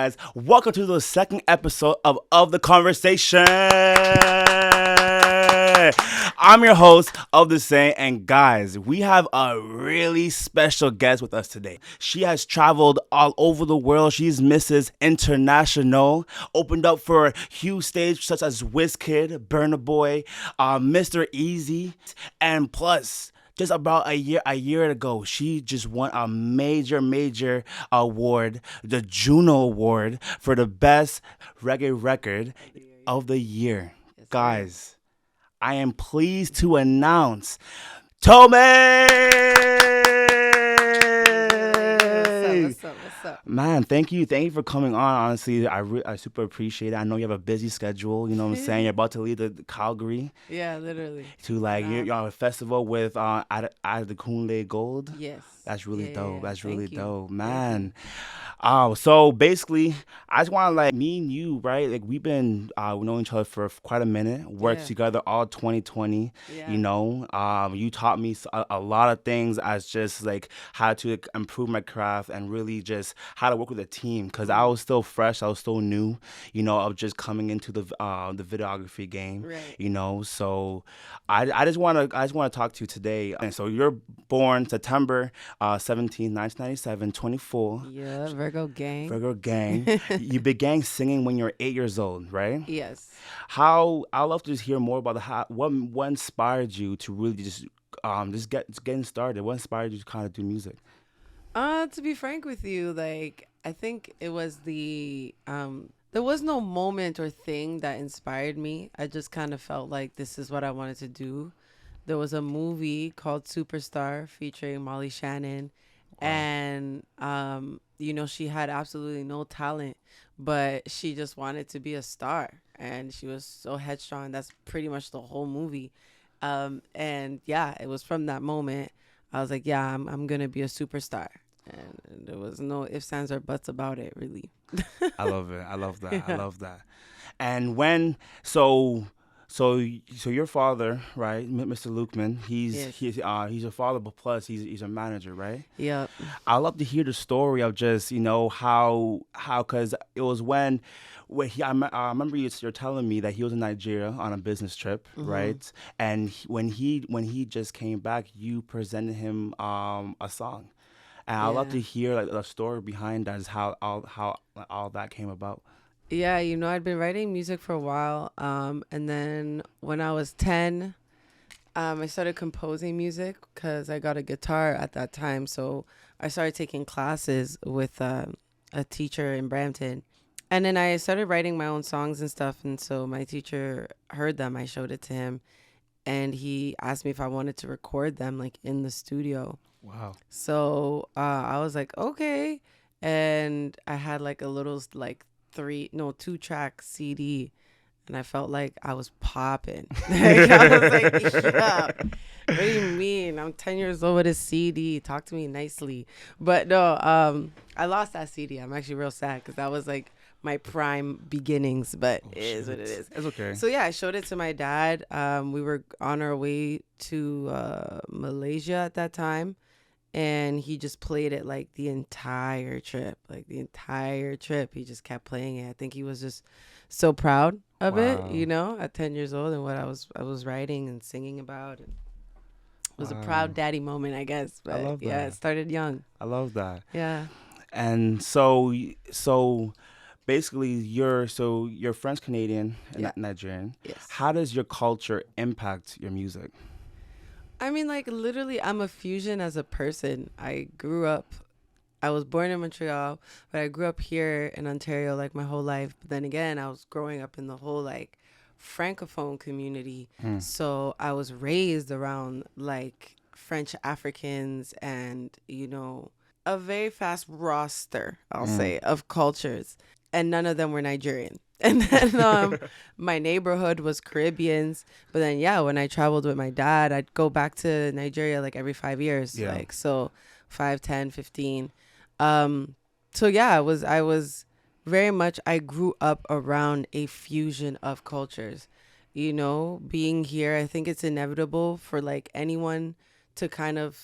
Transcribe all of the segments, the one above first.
guys? Welcome to the second episode of the Conversation. I'm your host, OftheSaint, and guys, we have a really special guest with us today. She has traveled all over the world. She's Mrs. International, opened up for huge stage such as Wizkid, Burna Boy, Mr. Easy, and plus, just about a year ago, she just won a major award, the Juno Award, for the best reggae record of the year. Yes, Guys, I am pleased to announce TOME! What's up? Man, thank you for coming on. Honestly, I super appreciate it. I know you have a busy schedule. You know what I'm saying? You're about to leave the Calgary Yeah, literally. to you're on a festival with Ada the Kunle Gold. Yes. That's really dope. Yeah. That's really Thank you. dope, man. So basically, I just want to me and you, right? Like we've been we know each other for quite a minute. Worked Yeah. together all 2020. Yeah. You know, you taught me a lot of things as just like how to improve my craft and really just how to work with a team. Cause I was still fresh. I was still new. You know, of just coming into the videography game. Right. You know, so I just want to talk to you today. And so you're born September 17, 1997, 24. Yeah, Virgo gang. Virgo gang. You began singing when you were 8 years old, right? Yes. I'd love to just hear more about what inspired you to really just getting started. What inspired you to kind of do music? To be frank with you, like I think it was there was no moment or thing that inspired me. I just kind of felt like this is what I wanted to do. There was a movie called Superstar featuring Molly Shannon. Wow. And, she had absolutely no talent, but she just wanted to be a star. And she was so headstrong. That's pretty much the whole movie. And yeah, it was from that moment. I was like, yeah, I'm going to be a superstar. And there was no ifs, ands, or buts about it, really. I love it. I love that. I love that. And when, so your father, right, Mr. Lukeman, he's a father, but plus he's a manager, right? Yep. I'd love to hear the story of just how because it was when I remember you're telling me that he was in Nigeria on a business trip, mm-hmm. right? And when he just came back, you presented him a song. And I'd love to hear like the story behind that, is how all that came about. Yeah, I'd been writing music for a while. And then when I was 10, I started composing music because I got a guitar at that time. So I started taking classes with a teacher in Brampton. And then I started writing my own songs and stuff. And so my teacher heard them. I showed it to him. And he asked me if I wanted to record them like in the studio. Wow. So I was like, okay. And I had like a little like 2-track CD, and I felt like I was popping. I was like, yeah, what do you mean? I'm 10 years old with a CD. Talk to me nicely. But no, I lost that CD. I'm actually real sad because that was like my prime beginnings, but it is what it is. It's okay. So yeah, I showed it to my dad. We were on our way to Malaysia at that time. And he just played it like the entire trip. He just kept playing it. I think he was just so proud of it, at 10 years old, and what I was writing and singing about. And it was a proud daddy moment, I guess. But I love that. Yeah, it started young. I love that. Yeah. And so basically your friend's Canadian and Nigerian. Yes. How does your culture impact your music? I mean, like, literally, I'm a fusion as a person. I was born in Montreal, but I grew up here in Ontario, like, my whole life. But then again, I was growing up in the whole, like, Francophone community. So I was raised around, like, French Africans and, a very fast roster, I'll say, of cultures. And none of them were Nigerian. And then my neighborhood was Caribbeans. But then, when I traveled with my dad, I'd go back to Nigeria like every 5 years. Yeah. Like, so 5, 10, 15. So, yeah, I was very much, I grew up around a fusion of cultures. Being here, I think it's inevitable for like anyone to kind of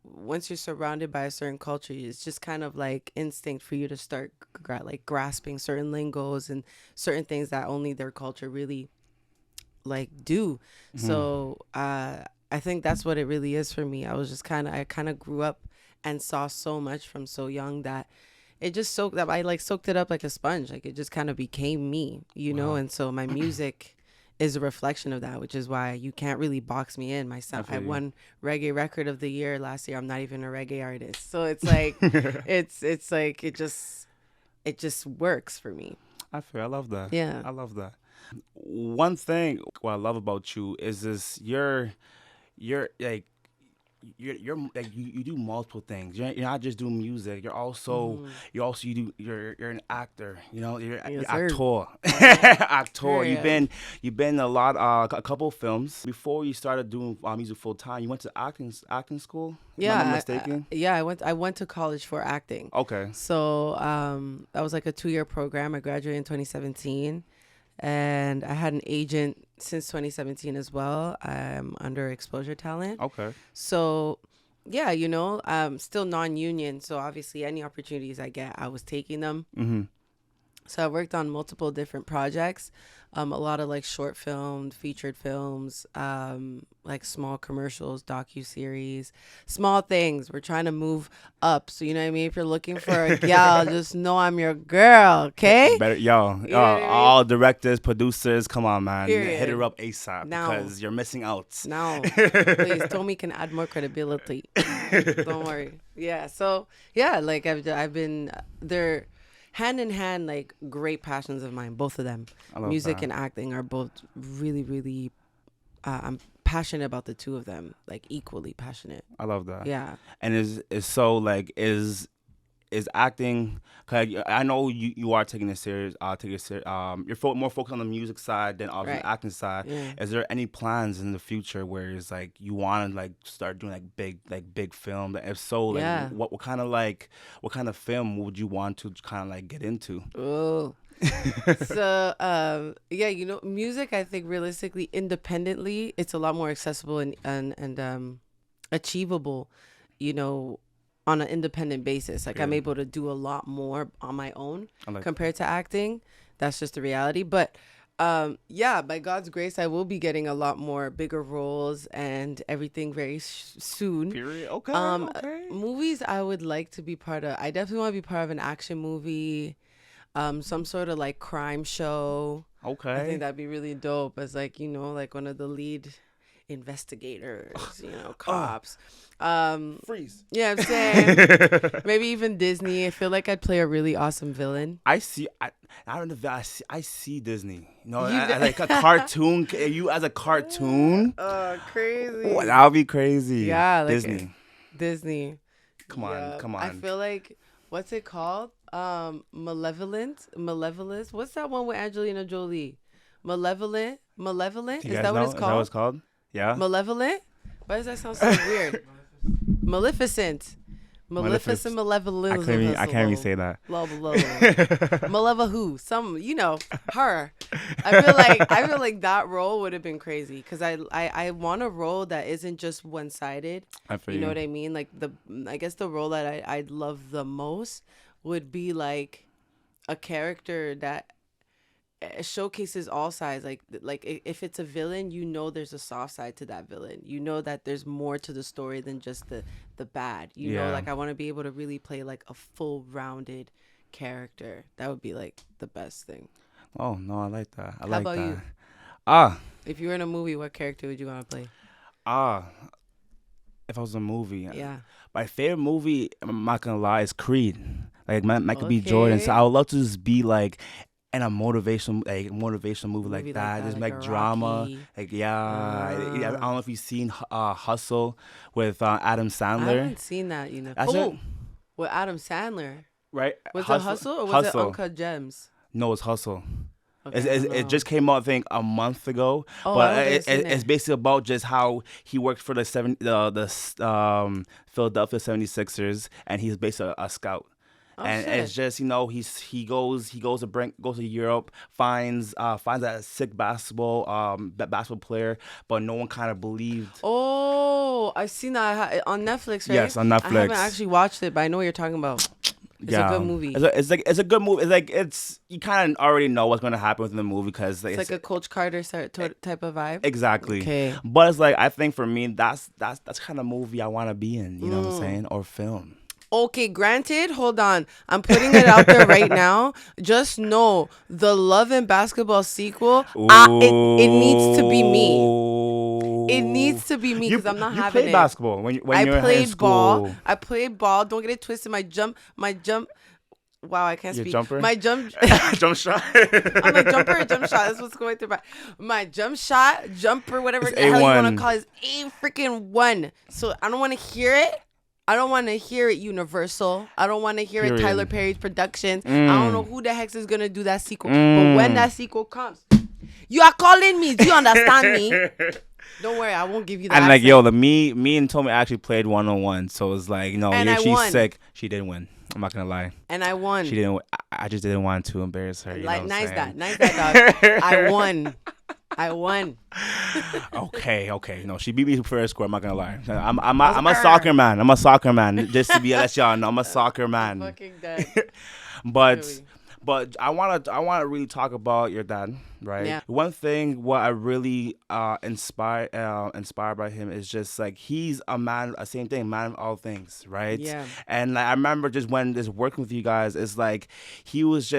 once you're surrounded by a certain culture, it's just kind of like instinct for you to start like grasping certain lingos and certain things that only their culture really like do. So I think that's what it really is for me. I kind of grew up and saw so much from so young that it just soaked up. I like soaked it up like a sponge. Like it just kind of became me, you know. And so my music is a reflection of that, which is why you can't really box me in. I won reggae record of the year last year. I'm not even a reggae artist, so it's like it's like it just works for me. I love that. Yeah, I love that. One thing what I love about you is this: you're like you're like you do multiple things. You're not just doing music. You're an actor. You know, you're actor. Actor. Yeah. You've been in a lot a couple films. Before you started doing music full time, you went to acting school. Yeah, Am I mistaken? I went to college for acting. Okay. So that was like a 2-year program. I graduated in 2017. And I had an agent since 2017 as well. I'm under Exposure Talent. Okay. So, yeah, you know, still non-union. So obviously any opportunities I get, I was taking them. Mm-hmm. So I worked on multiple different projects, a lot of like short filmed, featured films, like small commercials, docu-series, small things. We're trying to move up. So, you know what I mean? If you're looking for a gal, just know I'm your girl, okay? Better, You know what I mean? all directors, producers, come on, man. Period. Hit her up ASAP Now. because you're missing out. No, please, Tommy can add more credibility. Don't worry. Yeah, so, yeah, like I've been, they're hand in hand, like great passions of mine, both of them. Music and acting are both really, really, I'm passionate about the two of them, like equally passionate. I love that. Yeah. And is so like is acting? Cause I know you are taking it serious. You're more focused on the music side than obviously the acting side. Yeah. Is there any plans in the future where it's like you want to like start doing like big film? If so, like Yeah. what kind of film would you want to kind of like get into? Oh. So yeah, you know, music, I think realistically, independently, it's a lot more accessible and achievable, you know, on an independent basis. Like I'm able to do a lot more on my own compared to acting. That's just the reality. But yeah, by God's grace, I will be getting a lot more bigger roles and everything very soon. Period. Okay. Okay. Movies I would like to be part of. I definitely want to be part of an action movie. Some sort of like crime show. Okay. I think that'd be really dope as like, you know, like one of the lead investigators, you know, cops. Freeze. Yeah, I'm saying maybe even Disney. I feel like I'd play a really awesome villain. I don't know. I see Disney. You know, like a cartoon. You as a cartoon. Oh, crazy. Oh, that would be crazy. Yeah, like Disney. Come Yeah. on. I feel like, what's it called? Malevolence. What's that one with Angelina Jolie? Malevolent. Is that what it's called? Is that what it's called? Yeah. Malevolent. Why does that sound so weird? Maleficent. Maleficent, malevolent. I can't even say that. Blah blah blah. Malevolent. Some, you know, her. I feel like that role would have been crazy because I want a role that isn't just one sided. You know what I mean? Like I guess the role that I'd love the most would be like a character that showcases all sides. Like if it's a villain, you know there's a soft side to that villain. You know that there's more to the story than just the bad. You know, like I want to be able to really play like a full rounded character. That would be like the best thing. Oh no, I like that. How about you? If you were in a movie, what character would you want to play? If I was in a movie, Yeah. My favorite movie, I'm not gonna lie, is Creed. Like Michael B. Jordan. So I would love to just be like in a motivational movie like that. Just like drama. Rocky. Like I don't know if you've seen Hustle with Adam Sandler. I haven't seen that, you know. That's it. With Adam Sandler. Right? Was it Hustle or was it Uncut Gems? No, it's Hustle. Okay, it just came out, I think, a month ago. Oh, but it's basically about just how he worked for the Philadelphia 76ers, and he's basically a scout. Oh and it's shit. just he goes to Europe, finds a sick basketball player, but no one kind of believed. Oh, I've seen that on Netflix, right? Yes, on I haven't Netflix. actually watched it, but I know what you're talking about. It's a good Yeah, movie. it's a good movie. It's like it's you kind of already know what's gonna happen within the movie because It's like a Coach Carter type of vibe. exactly. Okay. But it's like I think for me that's kind of movie I want to be in. You know what I'm saying? Or film. Okay, granted, hold on. I'm putting it out there right now. Just know the Love and Basketball sequel, it needs to be me. It needs to be me You because I'm not you having played it. basketball when I you were in played ball. school. I played ball. Don't get it twisted. My jump. Wow, I can't Your speak. jumper? My jump. Jump shot. I'm like jumper or jump shot. That's what's going through my jump shot, jumper, whatever It's the hell you want to A1. call it, is a freaking one. So I don't want to hear it. I don't want to hear it Universal. I don't want to hear it Tyler Perry's Productions. I don't know who the heck is gonna do that sequel. But when that sequel comes, you are calling me. Do you understand me? Don't worry, I won't give you that. And like accent. me and Tommy actually played 1-on-1, so it's like And I she's won. sick. She didn't win. I'm not gonna lie. And I won. She didn't. I just didn't want to embarrass her. You know what I'm nice saying? nice that dog. I won. I won. Okay. She beat me fair score. I'm not gonna lie. I'm a soccer man. I'm a soccer man. Just to let y'all know, I'm a soccer man. Fucking dead. But Really. I wanna really talk about your dad, right? Yeah. One thing what I really inspired by him is just like he's a man, same thing, man of all things, right? Yeah. And like I remember just when just working with you guys, it's like he was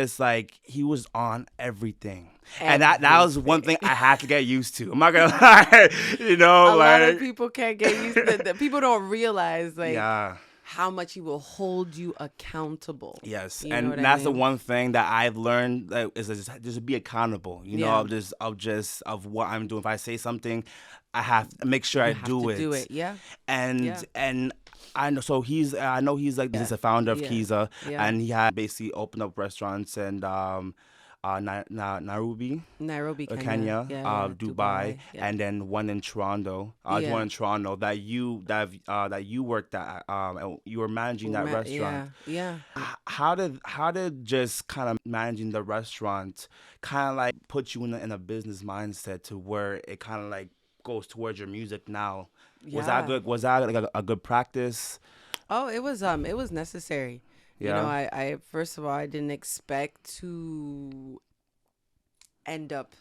on everything. And that was one thing I had to get used to. I'm not gonna lie, A lot of like people can't get used to that. People don't realize like yeah. how much he will hold you accountable. Yes, You know and what I that's the mean? one thing that I've learned is just be accountable. Yeah. Of what I'm doing. If I say something, I have to make sure I have do to it. do it. Yeah. And Yeah. and I know. So I know he's like this is a founder of Yeah. Kiza, Yeah. and he had basically opened up restaurants and Nairobi, Nairobi, Kenya, Yeah, Dubai, yeah. and then one in Toronto. One in Toronto that you worked at. You were managing that restaurant. Yeah. How did just kind of managing the restaurant kind of like put you in a business mindset to where it kind of like goes towards your music now? Was that Yeah. good? Was that like a good practice? Oh, it was necessary. You know, Yeah. I first of all, I didn't expect to end up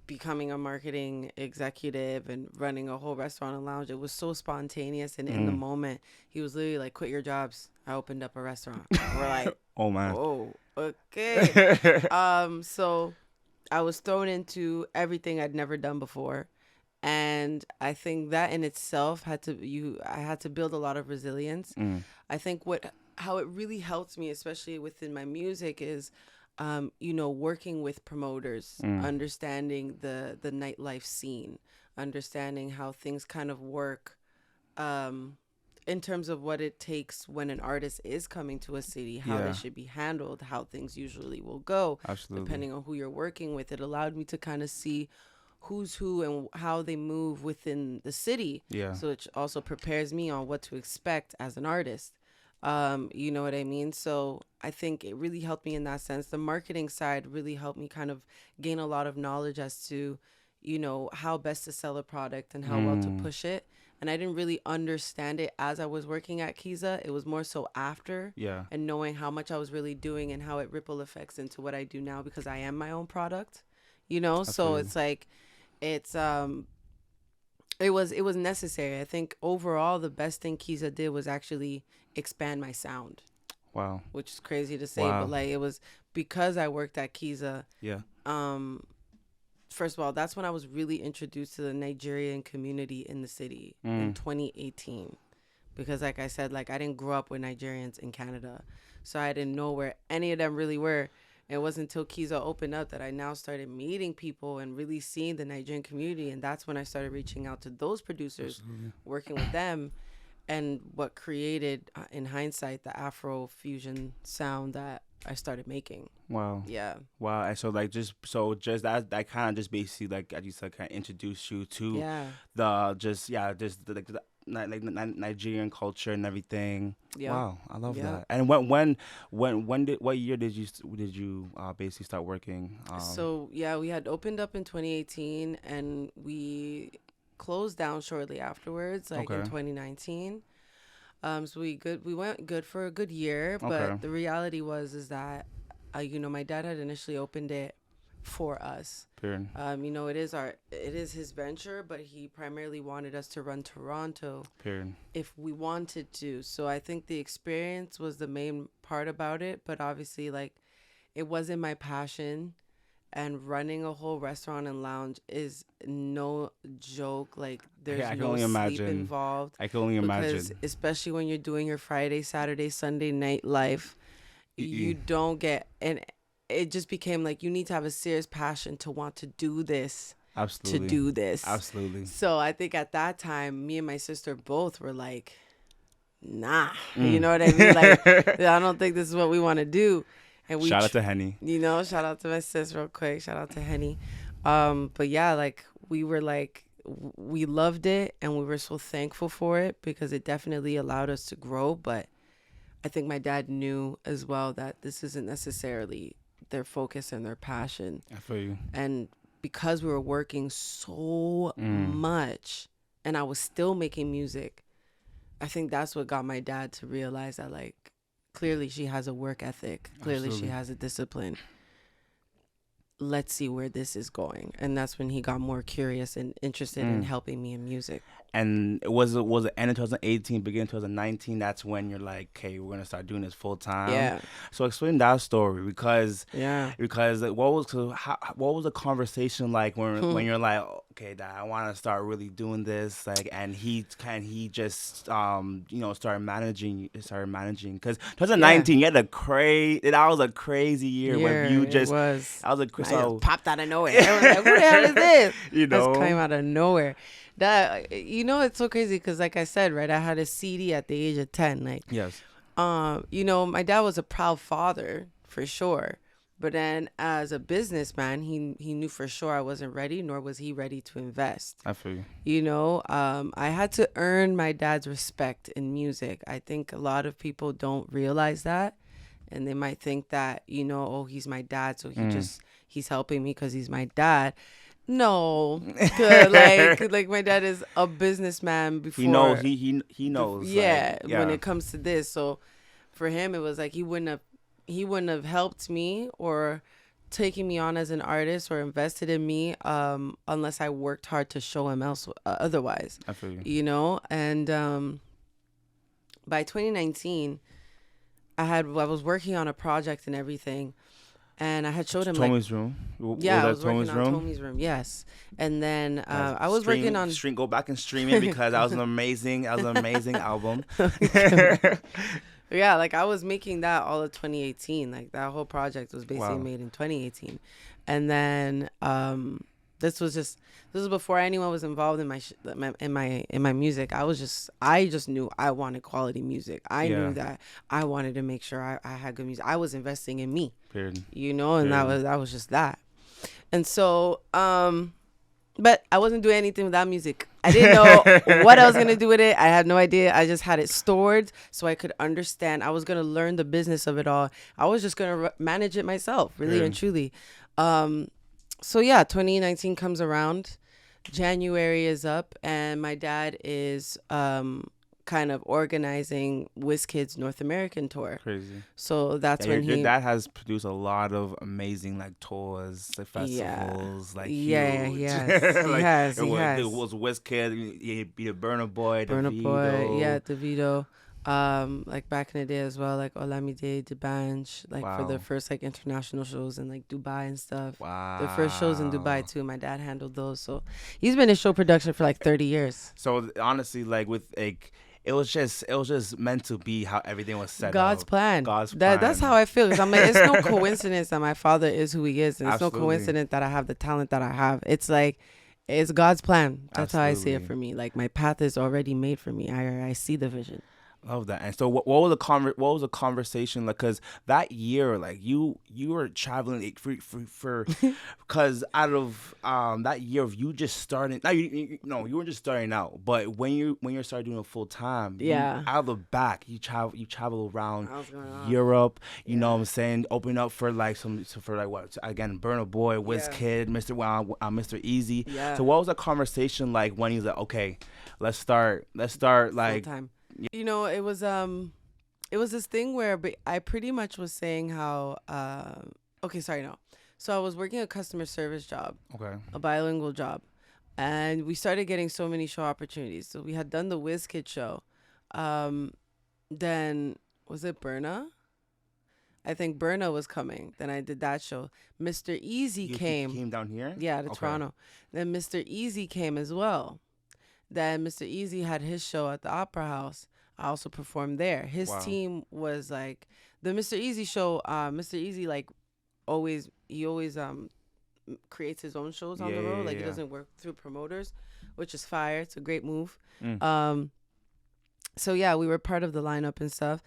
becoming a marketing executive and running a whole restaurant and lounge. It was so spontaneous, and in the moment, he was literally like, "Quit your jobs. I opened up a restaurant." We're like, Oh man. "Oh, okay." So I was thrown into everything I'd never done before. And I think that in itself I had to build a lot of resilience. I think how it really helps me, especially within my music, is working with promoters, understanding the nightlife scene, understanding how things kind of work in terms of what it takes when an artist is coming to a city, how Yeah. they should be handled, how things usually will go. Absolutely. Depending on who you're working with. It allowed me to kind of see who's who and how they move within the city. Yeah. So it also prepares me on what to expect as an artist. You know what I mean? So I think it really helped me in that sense. The marketing side really helped me kind of gain a lot of knowledge as to, how best to sell a product and how well to push it. And I didn't really understand it as I was working at Kiza. It was more so after Yeah. and knowing how much I was really doing and how it ripple effects into what I do now because I am my own product, So Absolutely. it's like, it was necessary. I think overall the best thing Kiza did was actually expand my sound, Wow. which is crazy to say, Wow. but like it was because I worked at Kiza. Yeah. First of all, that's when I was really introduced to the Nigerian community in the city in 2018. Because like I said, like I didn't grow up with Nigerians in Canada. So I didn't know where any of them really were. It wasn't until Kiza opened up that I now started meeting people and really seeing the Nigerian community. And that's when I started reaching out to those producers, working with them, and what created, in hindsight, the Afro fusion sound that I started making. Wow. Yeah. Wow. And so just that kind of just basically like as you said kind of introduced you to Yeah. the Nigerian culture and everything. Yeah. Wow, I love Yeah. that. And what year did you basically start working? So yeah, we had opened up in 2018 and we closed down shortly afterwards, like in Okay. 2019. So we went good for a good year, Okay. but the reality is that, my dad had initially opened it for us. Period. It is his venture, but he primarily wanted us to run Toronto Period. if we wanted to. So I think the experience was the main part about it, but obviously, like, it wasn't my passion. And running a whole restaurant and lounge is no joke. Like, there's Yeah, I can no only sleep imagine. involved. I can only imagine. Because especially when you're doing your Friday, Saturday, Sunday night life, you don't get, and it just became like you need to have a serious passion to want to do this. Absolutely. To do this. Absolutely. So I think at that time, me and my sister both were like, nah, you know what I mean? Like, I don't think this is what we want to do. And shout out to Henny. Shout out to my sis real quick. Shout out to Henny. But yeah, like, we were like, we loved it and we were so thankful for it because it definitely allowed us to grow. But I think my dad knew as well that this isn't necessarily their focus and their passion. I feel you. And because we were working so much and I was still making music, I think that's what got my dad to realize that, like, clearly she has a work ethic. Clearly Absolutely. she has a discipline. Let's see where this is going. And that's when he got more curious and interested in helping me in music. And was it end of 2018, beginning of 2019? That's when you're like, okay, we're gonna start doing this full time. Yeah. So explain that story because Yeah. what was the conversation like when you're like, okay, Dad, I want to start really doing this, like, and he just started managing because 2019 you had that was a crazy year when you just popped out of nowhere. I was like, who the hell is this? Just came out of nowhere. That it's so crazy because, like I said, right, I had a CD at the age of 10. Like, yes, my dad was a proud father for sure, but then as a businessman, he knew for sure I wasn't ready, nor was he ready to invest. I feel you. I had to earn my dad's respect in music. I think a lot of people don't realize that, and they might think that he's my dad, so he's helping me because he's my dad. No, like my dad is a businessman before. He knows. Yeah, when it comes to this. So for him, it was like he wouldn't have helped me or taken me on as an artist or invested in me unless I worked hard to show him otherwise. I feel you. And by 2019, I was working on a project and everything. And I had showed him Tome's room. Yeah, I was working on Tome's room. Yes, and then I was working on. Go back and stream it because that was an amazing album. Yeah, like I was making that all of 2018. Like that whole project was basically made in 2018, and then this was before anyone was involved in my music. I just knew I wanted quality music. I knew that I wanted to make sure I had good music. I was investing in me. Period. And that was just that. And so but I wasn't doing anything with that music. I didn't know what I was going to do with it. I had no idea. I just had it stored so I could understand. I was going to learn the business of it all. I was just going to manage it myself, really and truly. So yeah, 2019 comes around. January is up and my dad is kind of organizing WizKid's North American tour. Crazy. So that's when your dad has produced a lot of amazing like tours, like festivals, like huge. He has. It was WizKid. He beat a Burna Boy, Davido. Like back in the day as well, like Olamide, D'banj, like for the first like international shows in like Dubai and stuff. Wow. The first shows in Dubai too. My dad handled those, so he's been in show production for like 30 years. So honestly, like with like. It was just meant to be how everything was set God's up. plan. God's plan. That's how I feel. 'Cause I'm like, it's no coincidence that my father is who he is, and it's Absolutely. no coincidence that I have the talent that I have. It's like, it's God's plan. That's how I see it for me. Like my path is already made for me. I see the vision. Love that. And so, what was what was the conversation like? Because that year, like you were traveling like, for because out of that year of you just starting. Now no, you weren't just starting out, but when you started doing it full time, you Yeah. out of the back, you travel around I was going off. Europe. You know Yeah. what I'm saying? Open up for like for like what again? Burna Boy, Yeah. Kid, Mr. Easy. Yeah. So what was the conversation like when he's like, okay, let's start like. Full time. You know, it was this thing where I pretty much was saying how okay, sorry, no. So I was working a customer service job, Okay. a bilingual job, and we started getting so many show opportunities. So we had done the WizKid show. Then was it Burna? I think Burna was coming. Then I did that show. Mr. Easy You came. came down here? Yeah, to Okay. Toronto. Then Mr. Easy came as well. Then Mr. Easy had his show at the Opera House. I also performed there. His Wow. team was like the Mr. Easy show. Mr. Easy he always creates his own shows on the road. He doesn't work through promoters, which is fire. It's a great move. So yeah, we were part of the lineup and stuff,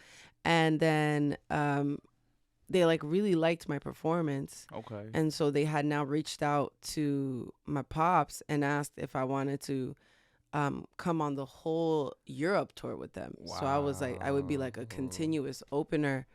and then they really liked my performance. Okay. And so they had now reached out to my pops and asked if I wanted to come on the whole Europe tour with them. Wow. So I was like, I would be like a continuous opener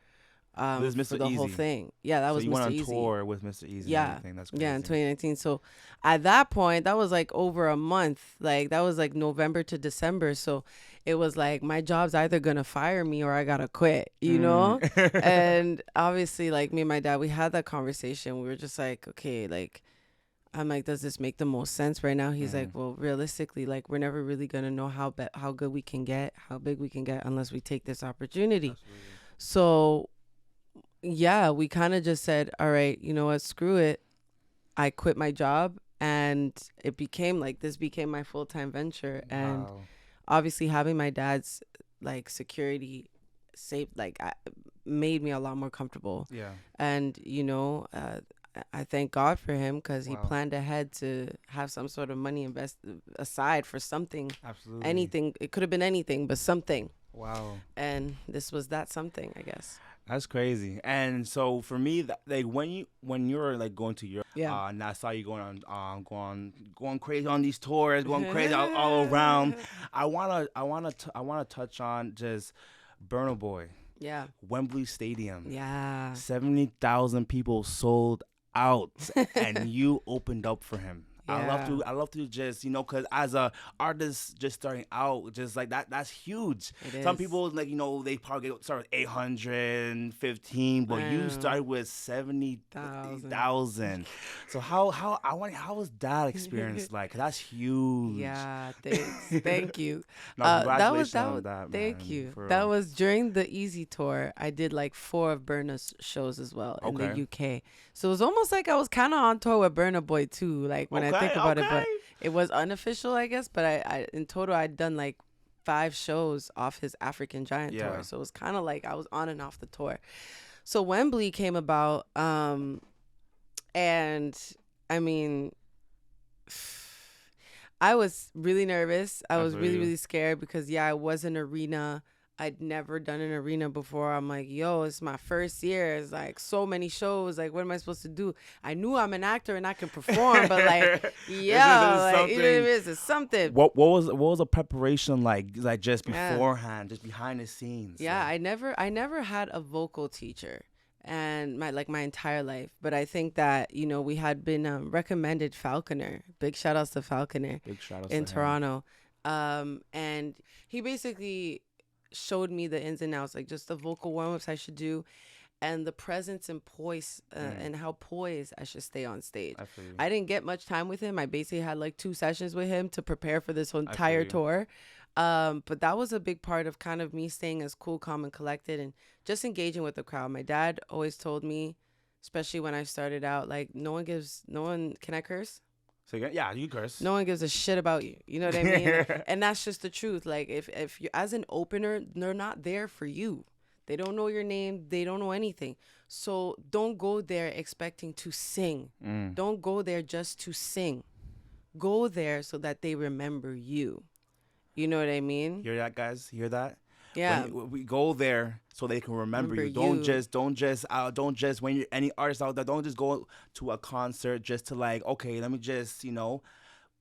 This is for Mr. the whole Easy. thing. Yeah, that So was you Mr. went on Easy. tour with Mr. Easy. Yeah, And everything. That's crazy. yeah, in 2019. So at that point, that was like over a month. Like that was like November to December. So it was like my job's either gonna fire me or I gotta quit, you know. And obviously, like me and my dad, we had that conversation. We were just like, okay, like I'm like, does this make the most sense right now? He's like, well, realistically, like we're never really gonna know how good we can get, how big we can get, unless we take this opportunity. Absolutely. So yeah, we kind of just said, all right, you know what, screw it. I quit my job, and it became this became my full-time venture. And obviously having my dad's security safe made me a lot more comfortable. Yeah. And you know, I thank God for him, because he planned ahead to have some sort of money invested aside for something. Absolutely. Anything. It could have been anything, but something. Wow. And this was that something, I guess. That's crazy. And so for me, when you're going to Europe, and I saw you going crazy on these tours, going crazy all around. I wanna touch on just Burna Boy. Yeah. Wembley Stadium. Yeah. 70,000 people sold out, and you opened up for him. Yeah. I love to just, you know, because as a artist just starting out, just like that's huge. Some people they probably start with 815, but you started with 70,000. So how was that experience like? 'Cause that's huge. Yeah, thanks. Thank you. No, congratulations on that, man. Thank you. That was during the Easy tour. I did 4 of Burna's shows as well in the UK. So it was almost like I was kind of on tour with Burna Boy too. When I think about it, but it was unofficial, I guess. But I in total I'd done 5 shows off his African Giant tour. So it was kind of I was on and off the tour. So Wembley came about, and I mean, I was really nervous. I was really, really scared because it was an arena. I'd never done an arena before. I'm like, yo, it's my first year. It's so many shows. What am I supposed to do? I knew I'm an actor and I can perform, but you know what I mean? It's something. What was the preparation like just beforehand, just behind the scenes? Yeah, I never had a vocal teacher, and my entire life. But I think that we had been recommended Falconer. Big shout outs to Falconer. Big shout outs in Toronto. And he basically showed me the ins and outs, just the vocal warm-ups I should do, and the presence and poise, and how poised I should stay on stage. I didn't get much time with him. I basically had 2 sessions with him to prepare for this whole entire tour. But that was a big part of kind of me staying as cool, calm, and collected, and just engaging with the crowd. My dad always told me, especially when I started out, no one, can I curse? So yeah, you curse. No one gives a shit about you. You know what I mean? And that's just the truth. If you, as an opener, they're not there for you. They don't know your name. They don't know anything. So don't go there expecting to sing. Don't go there just to sing. Go there so that they remember you. You know what I mean? Hear that, guys? Hear that? Yeah. we go there so they can remember you. Don't just when you're any artist out there, don't just go to a concert just to like, okay, let me just,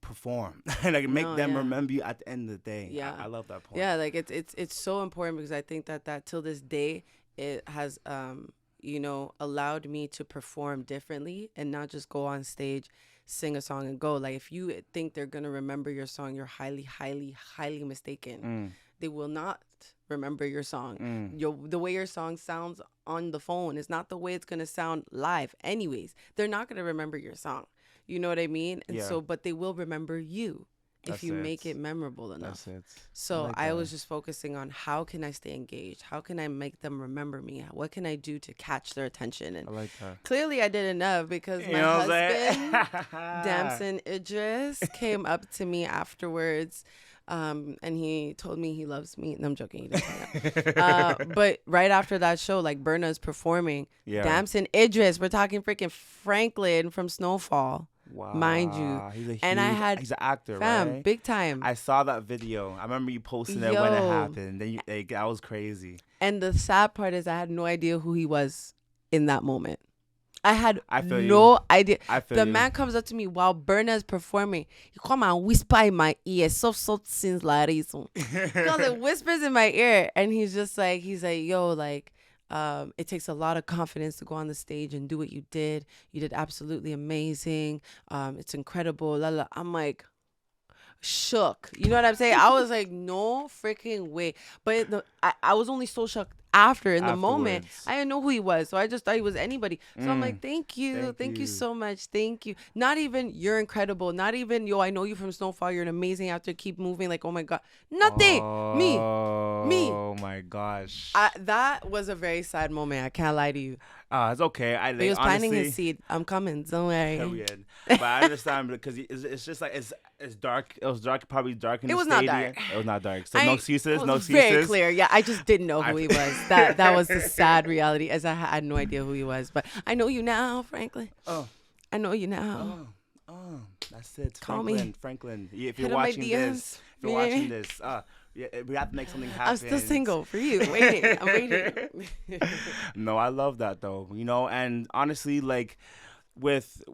perform and like make No, them yeah. remember you at the end of the day. Yeah. I love that point. Yeah, like it's so important because I think that till this day it has allowed me to perform differently and not just go on stage, sing a song and go. Like if you think they're gonna remember your song, you're highly, highly, highly mistaken. They will not remember your song. The way your song sounds on the phone is not the way it's gonna sound live. Anyways, they're not gonna remember your song. You know what I mean? And so, but they will remember you if you make it memorable enough. That's it. So I was just focusing on how can I stay engaged? How can I make them remember me? What can I do to catch their attention? And I like that. clearly I did enough because my husband, Damson Idris, came up to me afterwards. And he told me he loves me. No, I'm joking. He doesn't. But right after that show, like Burna is performing. Damson Idris, we're talking freaking Franklin from Snowfall. Wow. Mind you. He's an actor, right? Big time. I saw that video. I remember you posting it when it happened. Then that was crazy. And the sad part is I had no idea who he was in that moment. I had feel no idea. The man comes up to me while Burna is performing. He come and whisper in my ear, soft things like this. Because it whispers in my ear, and he's like, yo, like, it takes a lot of confidence to go on the stage and do what you did. You did absolutely amazing. It's incredible. La, la. I'm like shook. You know what I'm saying? I was like, no freaking way. But I was only so shocked after the moment. I didn't know who he was, so I just thought he was anybody. So I'm like, thank you so much, thank you. Not even you're incredible, not even yo, I know you from Snowfall, you're an amazing actor, keep moving, like, oh my god, nothing. Me. Oh my gosh. That was a very sad moment. I can't lie to you. It's okay. He was planting his seed. I'm coming, don't worry. But I understand because it's just like it's dark. It was dark, probably dark in the stadium. Not dark. It was not dark. So no excuses. No excuses. Very clear. Yeah, I just didn't know who he was. That was the sad reality, as I had no idea who he was. But I know you now, Franklin. I know you now. That's it. Call me. Franklin. If you're watching this, we have to make something happen. I'm still single for you. I'm waiting. No, I love that though. And honestly, like with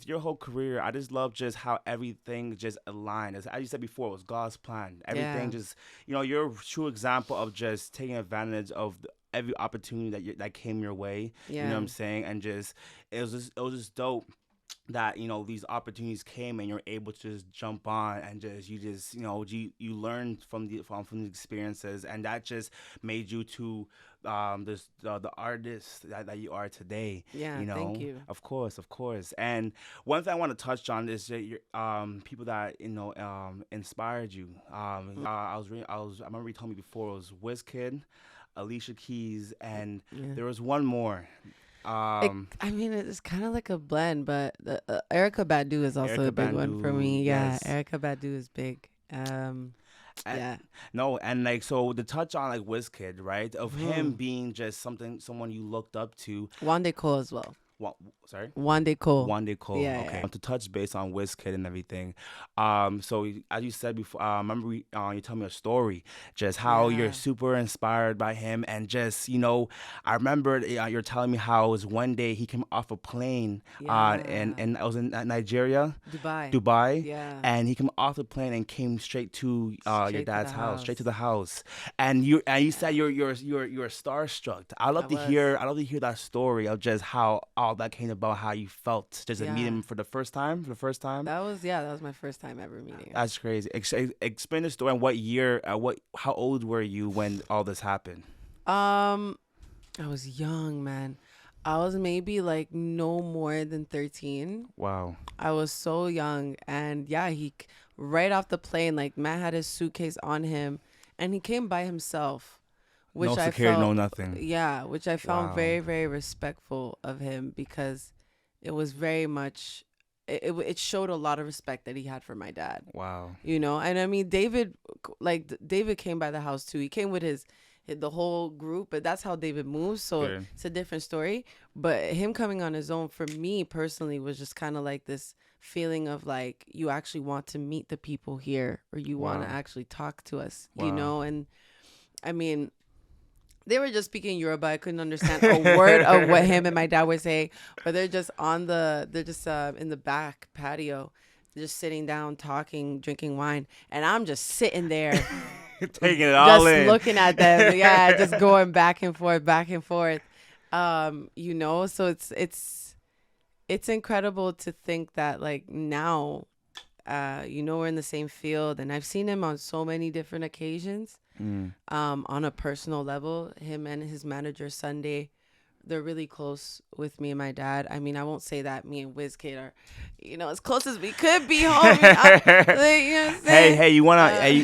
your whole career, I just love just how everything just aligned. As you said before, it was God's plan. Everything just, you're a true example of just taking advantage of every opportunity that came your way. You know what I'm saying? And just it was just dope that these opportunities came and you're able to just jump on and you learned from the experiences, and that just made you to the artist that you are today. Thank you. Of course. And one thing I want to touch on is your people that inspired you. I remember you told me before it was Wizkid, Alicia Keys, and there was one more. It's kind of like a blend, but Erykah Badu is also a big one for me. Yeah, yes. Erykah Badu is big. No, and like, so to touch on like Wizkid, right? Of him being just someone you looked up to. Wande Cole as well. Sorry? Wande Cole. Yeah, okay. Yeah. To touch base on Wizkid and everything. So as you said before, I remember you told me a story, just how you're super inspired by him, and just I remember you're telling me how it was one day he came off a plane, and I was in Nigeria, Dubai, and he came off the plane and came straight to your dad's house, straight to the house, and you said you're starstruck. I'd love to hear that story of just how all that came about, how you felt just to meet him for the first time. That was my first time ever meeting him. That's crazy. Explain the story. And what year? How old were you when all this happened? I was young, man. I was maybe like no more than 13. Wow. I was so young, and he right off the plane, like, man had his suitcase on him, and he came by himself. Which no security, no nothing. Yeah, which I found very, very respectful of him, because it was very much, it showed a lot of respect that he had for my dad. Wow. And I mean, David came by the house too. He came with the whole group, but that's how David moves. So it's a different story. But him coming on his own, for me personally, was just kind of like this feeling of like, you actually want to meet the people here, or you want to actually talk to us, and I mean, they were just speaking Yoruba. I couldn't understand a word of what him and my dad were saying, but they're just in the back patio, just sitting down, talking, drinking wine, and I'm just sitting there, Taking it all just in. looking at them. Yeah, just going back and forth, back and forth. You know, so it's incredible to think that like now, you know, we're in the same field, and I've seen him on so many different occasions. On a personal level, him and his manager Sunday, they're really close with me and my dad. I mean, I won't say that me and WizKid are, you know, as close as we could be, homie. You know what I'm saying? Hey,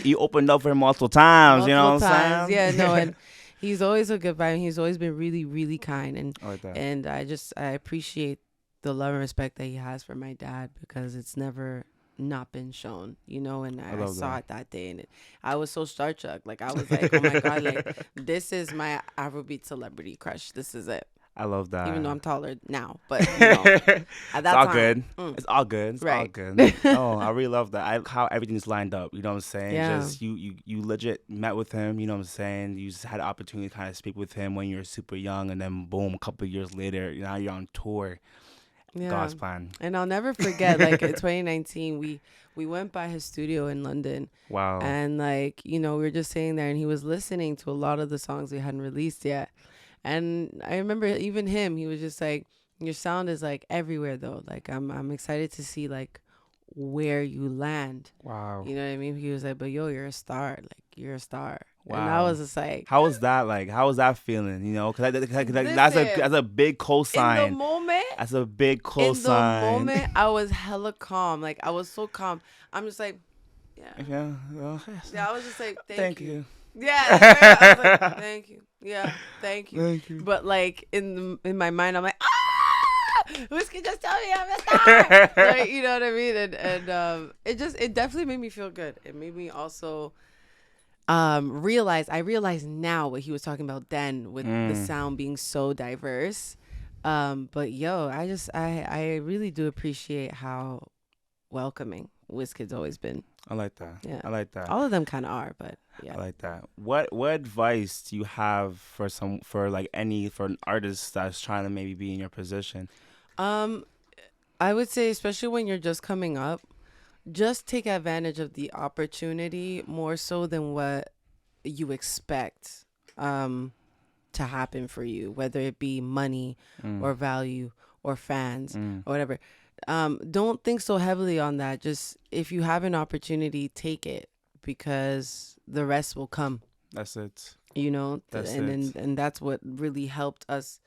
you opened up for him multiple times, you know what I'm saying? Yeah, no, and he's always a good guy. He's always been really, really kind, and I like that. and I appreciate the love and respect that he has for my dad, because it's never not been shown, you know, and I saw it that day, and I was so starstruck. Like, I was like, oh my God, like, this is my Afrobeat celebrity crush. This is it. I love that. Even though I'm taller now, but you know, at that it's all time, good. It's all good. It's all good. Oh, I really love that. How everything's lined up. You know what I'm saying? Yeah. Just you legit met with him. You know what I'm saying? You just had the opportunity to kind of speak with him when you were super young, and then boom, a couple of years later, now you're on tour. Yeah. God's plan. And I'll never forget, like, in 2019, we went by his studio in London. Wow. And, like, you know, we were just sitting there, and he was listening to a lot of the songs we hadn't released yet. And I remember even him, he was just like, your sound is, like, everywhere, though. Like, I'm excited to see, like, where you land. Wow. You know what I mean? He was like, but yo, you're a star. Like, you're a star. Wow. And I was just like, how was that like? How was that feeling? You know, because that's a big cosign. In the moment, that's a big cosign. In the moment, I was hella calm. Like, I was so calm. I'm just like, yeah. Well, I was just like, thank you. Yeah, I was like, thank you. Yeah, thank you. Thank you. But like in my mind, I'm like, Whiskey just tell me I'm a star. Like, you know what I mean? And it definitely made me feel good. It made me also realize now what he was talking about then with the sound being so diverse. But yo, I really do appreciate how welcoming WizKid's always been. I like that. Yeah. I like that. All of them kind of are, but yeah. I like that. What advice do you have for an artist that's trying to maybe be in your position? I would say, especially when you're just coming up, just take advantage of the opportunity more so than what you expect to happen for you, whether it be money or value or fans or whatever. Don't think so heavily on that. Just, if you have an opportunity, take it, because the rest will come. That's it. You know, and that's what really helped us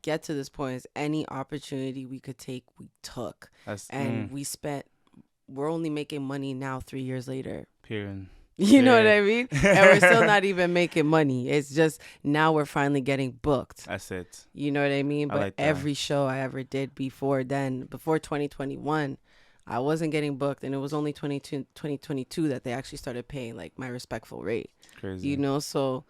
get to this point, is any opportunity we could take, we took. We're only making money now 3 years later. Period. You know what I mean? And we're still not even making money. It's just now we're finally getting booked. That's it. You know what I mean? But like every show I ever did before 2021, I wasn't getting booked. And it was only 2022 that they actually started paying like my respectful rate. Crazy. You know, so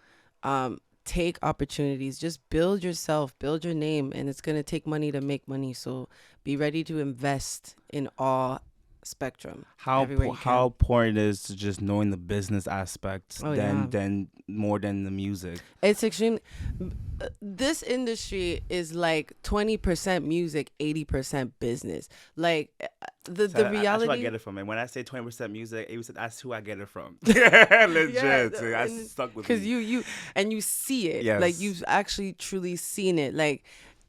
take opportunities. Just build yourself, build your name. And it's going to take money to make money. So be ready to invest in all spectrum. How important it is to just knowing the business aspects than more than the music. It's extremely. This industry is like 20% music, 80% business. Like the reality. That's where I get it from. And when I say 20% music, 80%, that's who I get it from. Legit. Yeah, that's stuck with me. Because you see it. Yes. Like, you've actually truly seen it. Like,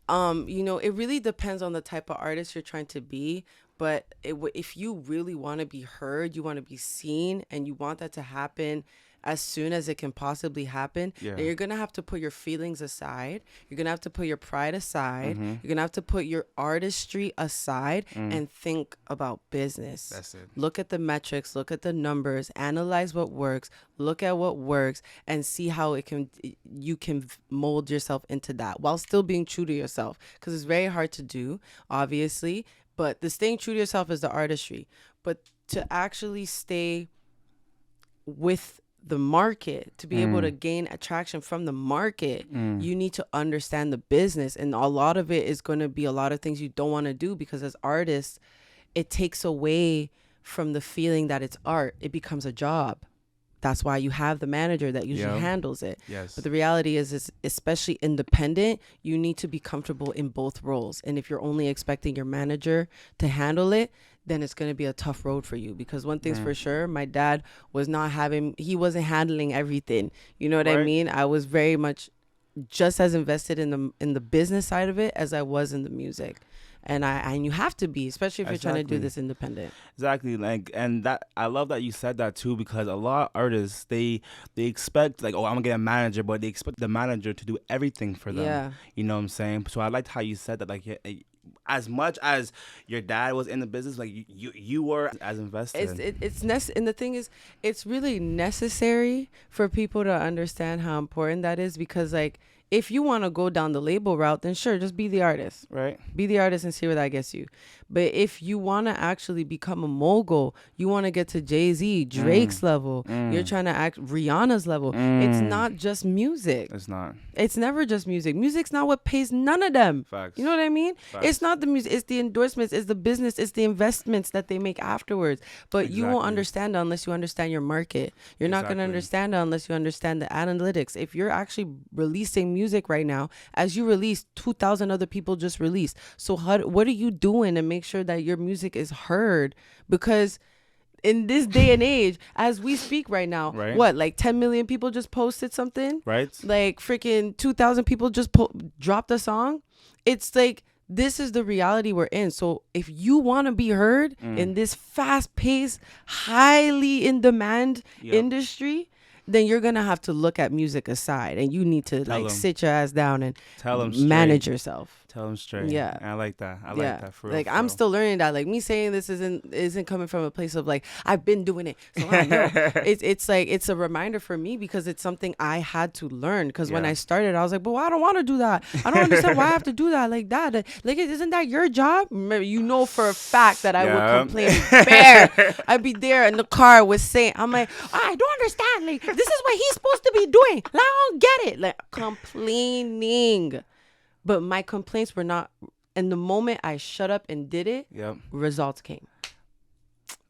you know, it really depends on the type of artist you're trying to be. But if you really want to be heard, you want to be seen, and you want that to happen as soon as it can possibly happen, then you're going to have to put your feelings aside. You're going to have to put your pride aside. You're going to have to put your artistry aside and think about business. That's it. Look at the metrics, look at the numbers, analyze what works, look at what works, and see how you can mold yourself into that while still being true to yourself. Because it's very hard to do, obviously. But the staying true to yourself is the artistry. But to actually stay with the market, to be able to gain attraction from the market, you need to understand the business. And a lot of it is going to be a lot of things you don't want to do, because as artists, it takes away from the feeling that it's art. It becomes a job. That's why you have the manager that usually handles it. Yes. But the reality is especially independent, you need to be comfortable in both roles. And if you're only expecting your manager to handle it, then it's going to be a tough road for you. Because one thing's for sure, my dad he wasn't handling everything. You know what I mean? I was very much just as invested in the business side of it as I was in the music. And you have to be, especially if you're trying to do this independent. Exactly. Like, and that, I love that you said that too, because a lot of artists, they expect like, oh, I'm gonna get a manager, but they expect the manager to do everything for them. Yeah. You know what I'm saying? So I liked how you said that, like, as much as your dad was in the business, like you were as invested. And the thing is, it's really necessary for people to understand how important that is, because like, if you want to go down the label route, then sure, just be the artist. Right. Be the artist and see where that gets you. But if you want to actually become a mogul, you want to get to Jay-Z, Drake's level, you're trying to act Rihanna's level. It's not just music. It's not. It's never just music. Music's not what pays none of them. Facts. You know what I mean? Facts. It's not the music. It's the endorsements. It's the business. It's the investments that they make afterwards. But you won't understand that unless you understand your market. You're not going to understand that unless you understand the analytics. If you're actually releasing music right now, as you release, 2,000 other people just released. So what are you doing to make sure that your music is heard? Because in this day and age, as we speak right now, what, like 10 million people just posted something? Right. Like freaking 2,000 people just dropped a song. It's like, this is the reality we're in. So if you want to be heard in this fast-paced, highly in-demand industry, then you're going to have to look at music aside, and you need to sit your ass down and manage yourself. Tell them straight. Yeah. And I like that. I like that for real. Like, I'm still learning that. Like, me saying this isn't coming from a place of like, I've been doing it, so I know. It's like, it's a reminder for me, because it's something I had to learn. Because when I started, I was like, but I don't want to do that. I don't understand why I have to do that like that. Like, isn't that your job? You know for a fact that I would complain bare. I'd be there in the car with Saint. I'm like, I don't understand. Like, this is what he's supposed to be doing. Like, I don't get it. Like, complaining. But my complaints were not, and the moment I shut up and did it, results came.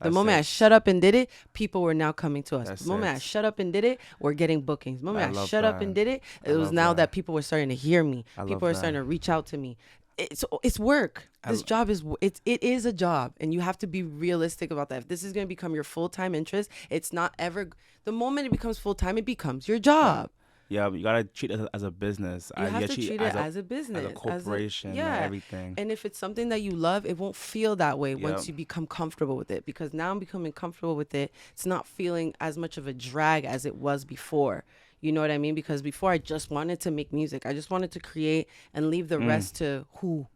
The moment I shut up and did it, people were now coming to us. The moment I shut up and did it, we're getting bookings. The moment I shut up and did it, it was now that people were starting to hear me. People were starting to reach out to me. It's work. This job is, it is a job, and you have to be realistic about that. If this is going to become your full-time interest, it's not ever, the moment it becomes full-time, it becomes your job. Yeah, but you gotta treat it as a business. You have to treat it as a business, as a corporation, and everything. And if it's something that you love, it won't feel that way once you become comfortable with it. Because now I'm becoming comfortable with it. It's not feeling as much of a drag as it was before. You know what I mean? Because before, I just wanted to make music. I just wanted to create and leave the rest to who?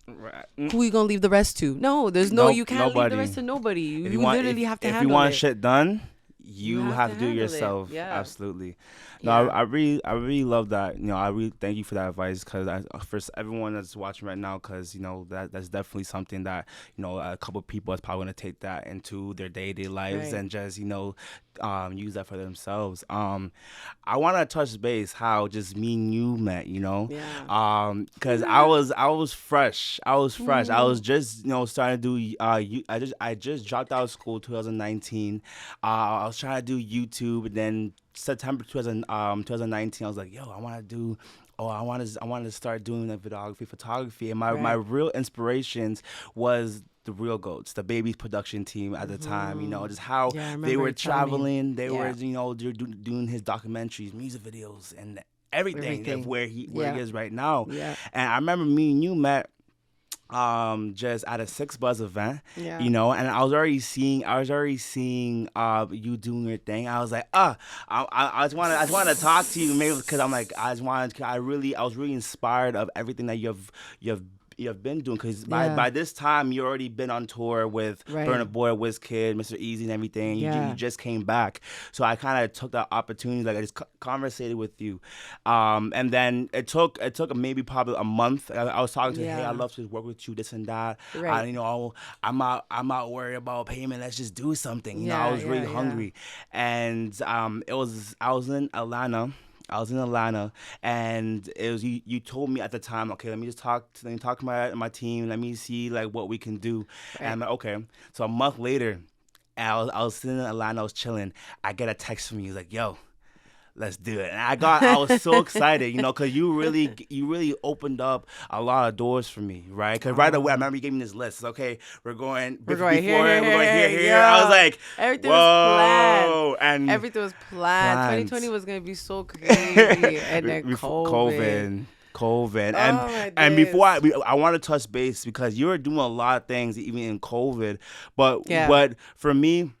Right. Who you gonna leave the rest to? No, there's you can't leave the rest to nobody. You literally have to handle it. If you want shit done, you have to do it yourself. Absolutely. No, I really love that. You know, I really thank you for that advice, because for everyone that's watching right now, because, you know, that's definitely something that, you know, a couple of people is probably going to take that into their day-to-day lives and just, you know, use that for themselves. I want to touch base how just me and you met, you know, because I was fresh. I was just, you know, starting to do, I just dropped out of school 2019. I was trying to do YouTube, and then September 2019, I was like, yo, I want to start doing the videography, photography. And my real inspirations was the Real Goats, the Baby's production team at the time, you know, just how they were traveling. They were, you know, they're doing his documentaries, music videos, and everything. Of where he is right now. Yeah. And I remember me and you met just at a Six Buzz event, you know, and I was already seeing you doing your thing. I was like, I just want to talk to you, maybe because I'm like, I was really inspired of everything that you've been doing, because by this time you already been on tour with Burna Boy, WizKid, Mr. Easy, and everything. You just came back, so I kind of took that opportunity. Like, I just conversated with you, and then it took maybe probably a month. I was talking to hey, I love to work with you, this and that. You know, I'm not worried about payment. Let's just do something. You know, I was really hungry, and I was in Atlanta. And it was you told me at the time, okay, let me talk to my team, let me see like what we can do. And I'm like, okay. So a month later, And I was sitting in Atlanta, I was chilling. I get a text from you, like, yo, let's do it. And I was so excited, you know, because you really opened up a lot of doors for me, right? Because right away, I remember you gave me this list. It's okay, we're going before here, we're going here. yo. I was like, everything whoa, was planned. and Everything was planned. planned. 2020 was gonna be so crazy, and then COVID. COVID. Oh, my And days. before I want to touch base because you were doing a lot of things even in COVID, but for me,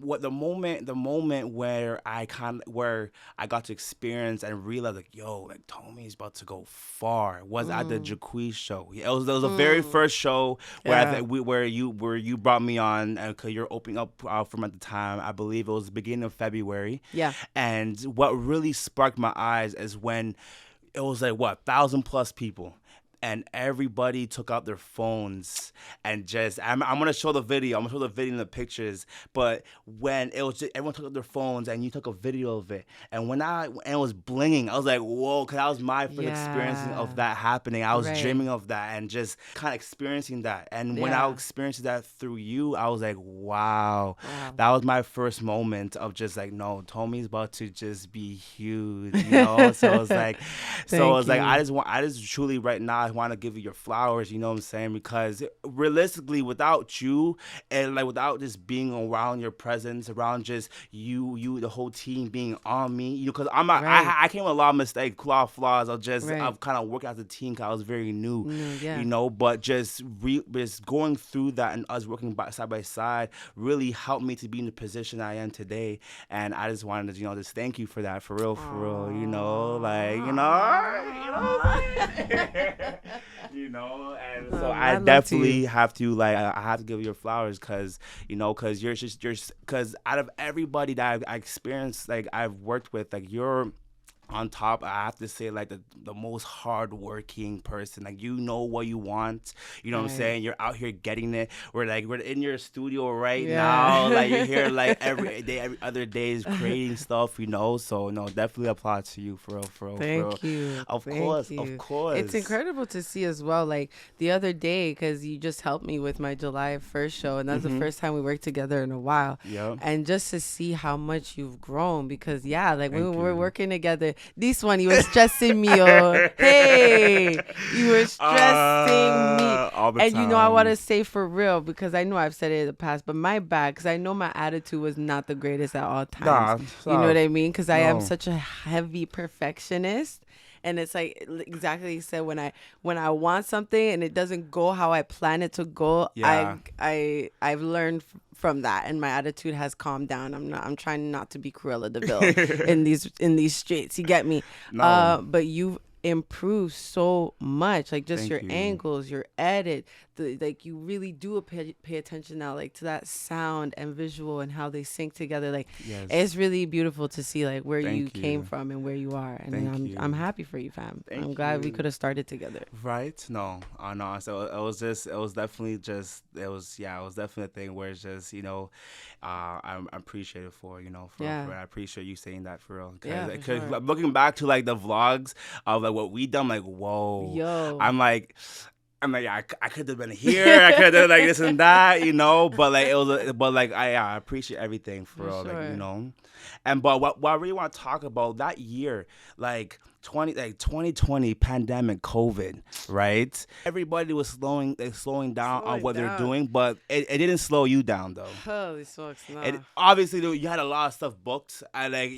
what the moment where I got to experience and realize, like, yo, like Tome's about to go far was at the Jacquees show. It was the very first show where where you brought me on, because you're opening up from at the time. I believe it was the beginning of February. Yeah. And what really sparked my eyes is when it was like 1,000+ people. And everybody took out their phones and just, I'm gonna show the video. I'm gonna show the video and the pictures. But when it was just, everyone took out their phones and you took a video of it. And when it was blinging, I was like, whoa, because that was my first experience of that happening. I was dreaming of that and just kind of experiencing that. And when I experienced that through you, I was like, wow. That was my first moment of just like, no, Tome's about to just be huge, you know? So it was like, I just truly right now, I want to give you your flowers, you know what I'm saying? Because realistically, without you and like without just being around your presence, around just you, the whole team being on me, you know, because I came with a lot of mistakes, a lot of flaws. I've kind of worked as a team because I was very new, you know. But just going through that and us working side by side really helped me to be in the position I am today. And I just wanted to, you know, just thank you for that, for real, you know, like, you know. You know, and so I definitely have to, like, I have to give you your flowers because, you know, because you're because out of everybody that I experienced, like, I've worked with, like, you're on top. I have to say, like, the most hardworking person. Like, you know what you want. You know what I'm saying? You're out here getting it. We're in your studio right now. Like, you're here like every other day is creating stuff, you know. So no, definitely applaud to you for real. Thank you. Of course. It's incredible to see as well. Like the other day, because you just helped me with my July 1st show, and that's the first time we worked together in a while. Yeah. And just to see how much you've grown, because like when we were working together. This one, you were stressing me, hey, you were stressing me. All the and time. you know, I want to say for real, because I know I've said it in the past, but my bad, because I know my attitude was not the greatest at all times. You know what I mean? Because I am such a heavy perfectionist. And it's like exactly you said, when I want something and it doesn't go how I plan it to go, I've learned from that, and my attitude has calmed down. I'm trying not to be Cruella de Vil in these streets. You get me? No. But you've improved so much, like just your angles, your edit, like you really do pay attention now, like to that sound and visual and how they sync together. Like it's really beautiful to see like where you came from and where you are, and I'm happy for you, fam. I'm glad we could have started together. Right? No. So it was definitely a thing where it's just, you know, I'm appreciative for, you know, for I appreciate you saying that for real. Because looking back to like the vlogs of like what we done, like, whoa, I'm like, I could have been here. I could have done like this and that, you know. But like I appreciate everything for real, like, you know. And but what I really want to talk about that year, like 2020 pandemic, COVID, right? Everybody was slowing down on what they're doing, but it didn't slow you down though. Holy smokes, no. Obviously, you had a lot of stuff booked, and like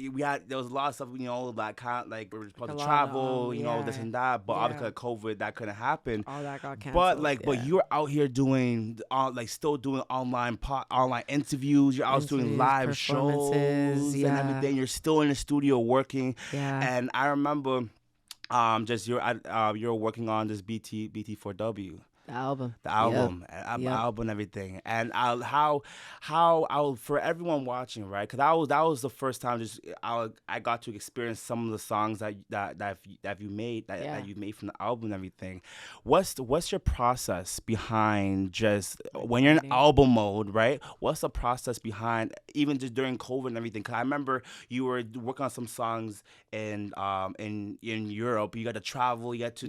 there was a lot of stuff, you know, like kind of like we were supposed to travel, you know, this and that. But obviously, COVID, that couldn't happen. All that got canceled. But you were out here doing still doing online interviews. You're out doing live shows and everything. You're still in the studio working. Yeah. And I remember, you're working on this BT4W. The album, and everything, and how for everyone watching, right? Because that was the first time I got to experience some of the songs that you made that you made from the album and everything. What's your process behind just when you're in album mode, right? What's the process behind even just during COVID and everything? Because I remember you were working on some songs in Europe. You got to travel, you got to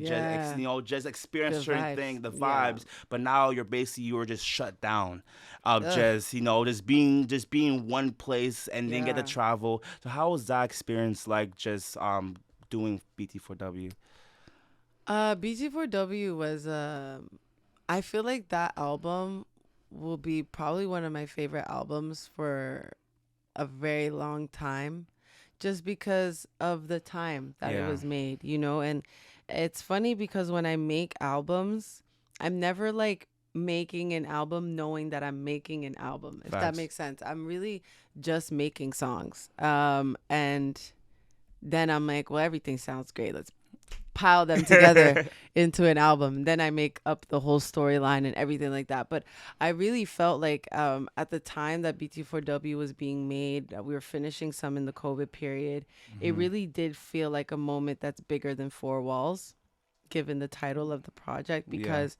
just experience certain things, the vibes. Yeah. vibes, but now you were just shut down of Ugh. just, just being one place and didn't get to Yeah. travel. So how was that experience like just doing BT4W? BG4W was I feel like that album will be probably one of my favorite albums for a very long time, just because of the time that it Yeah. was made, you know. And it's funny because when I make albums, I'm never like making an album knowing that I'm making an album, if that Facts. makes sense. I'm really just making songs. And then I'm like, well, everything sounds great. Let's pile them together into an album. Then I make up the whole storyline and everything like that. But I really felt like at the time that BT4W was being made, we were finishing some in the COVID period. It really did feel like a moment that's bigger than four walls, given the title of the project, Yeah. because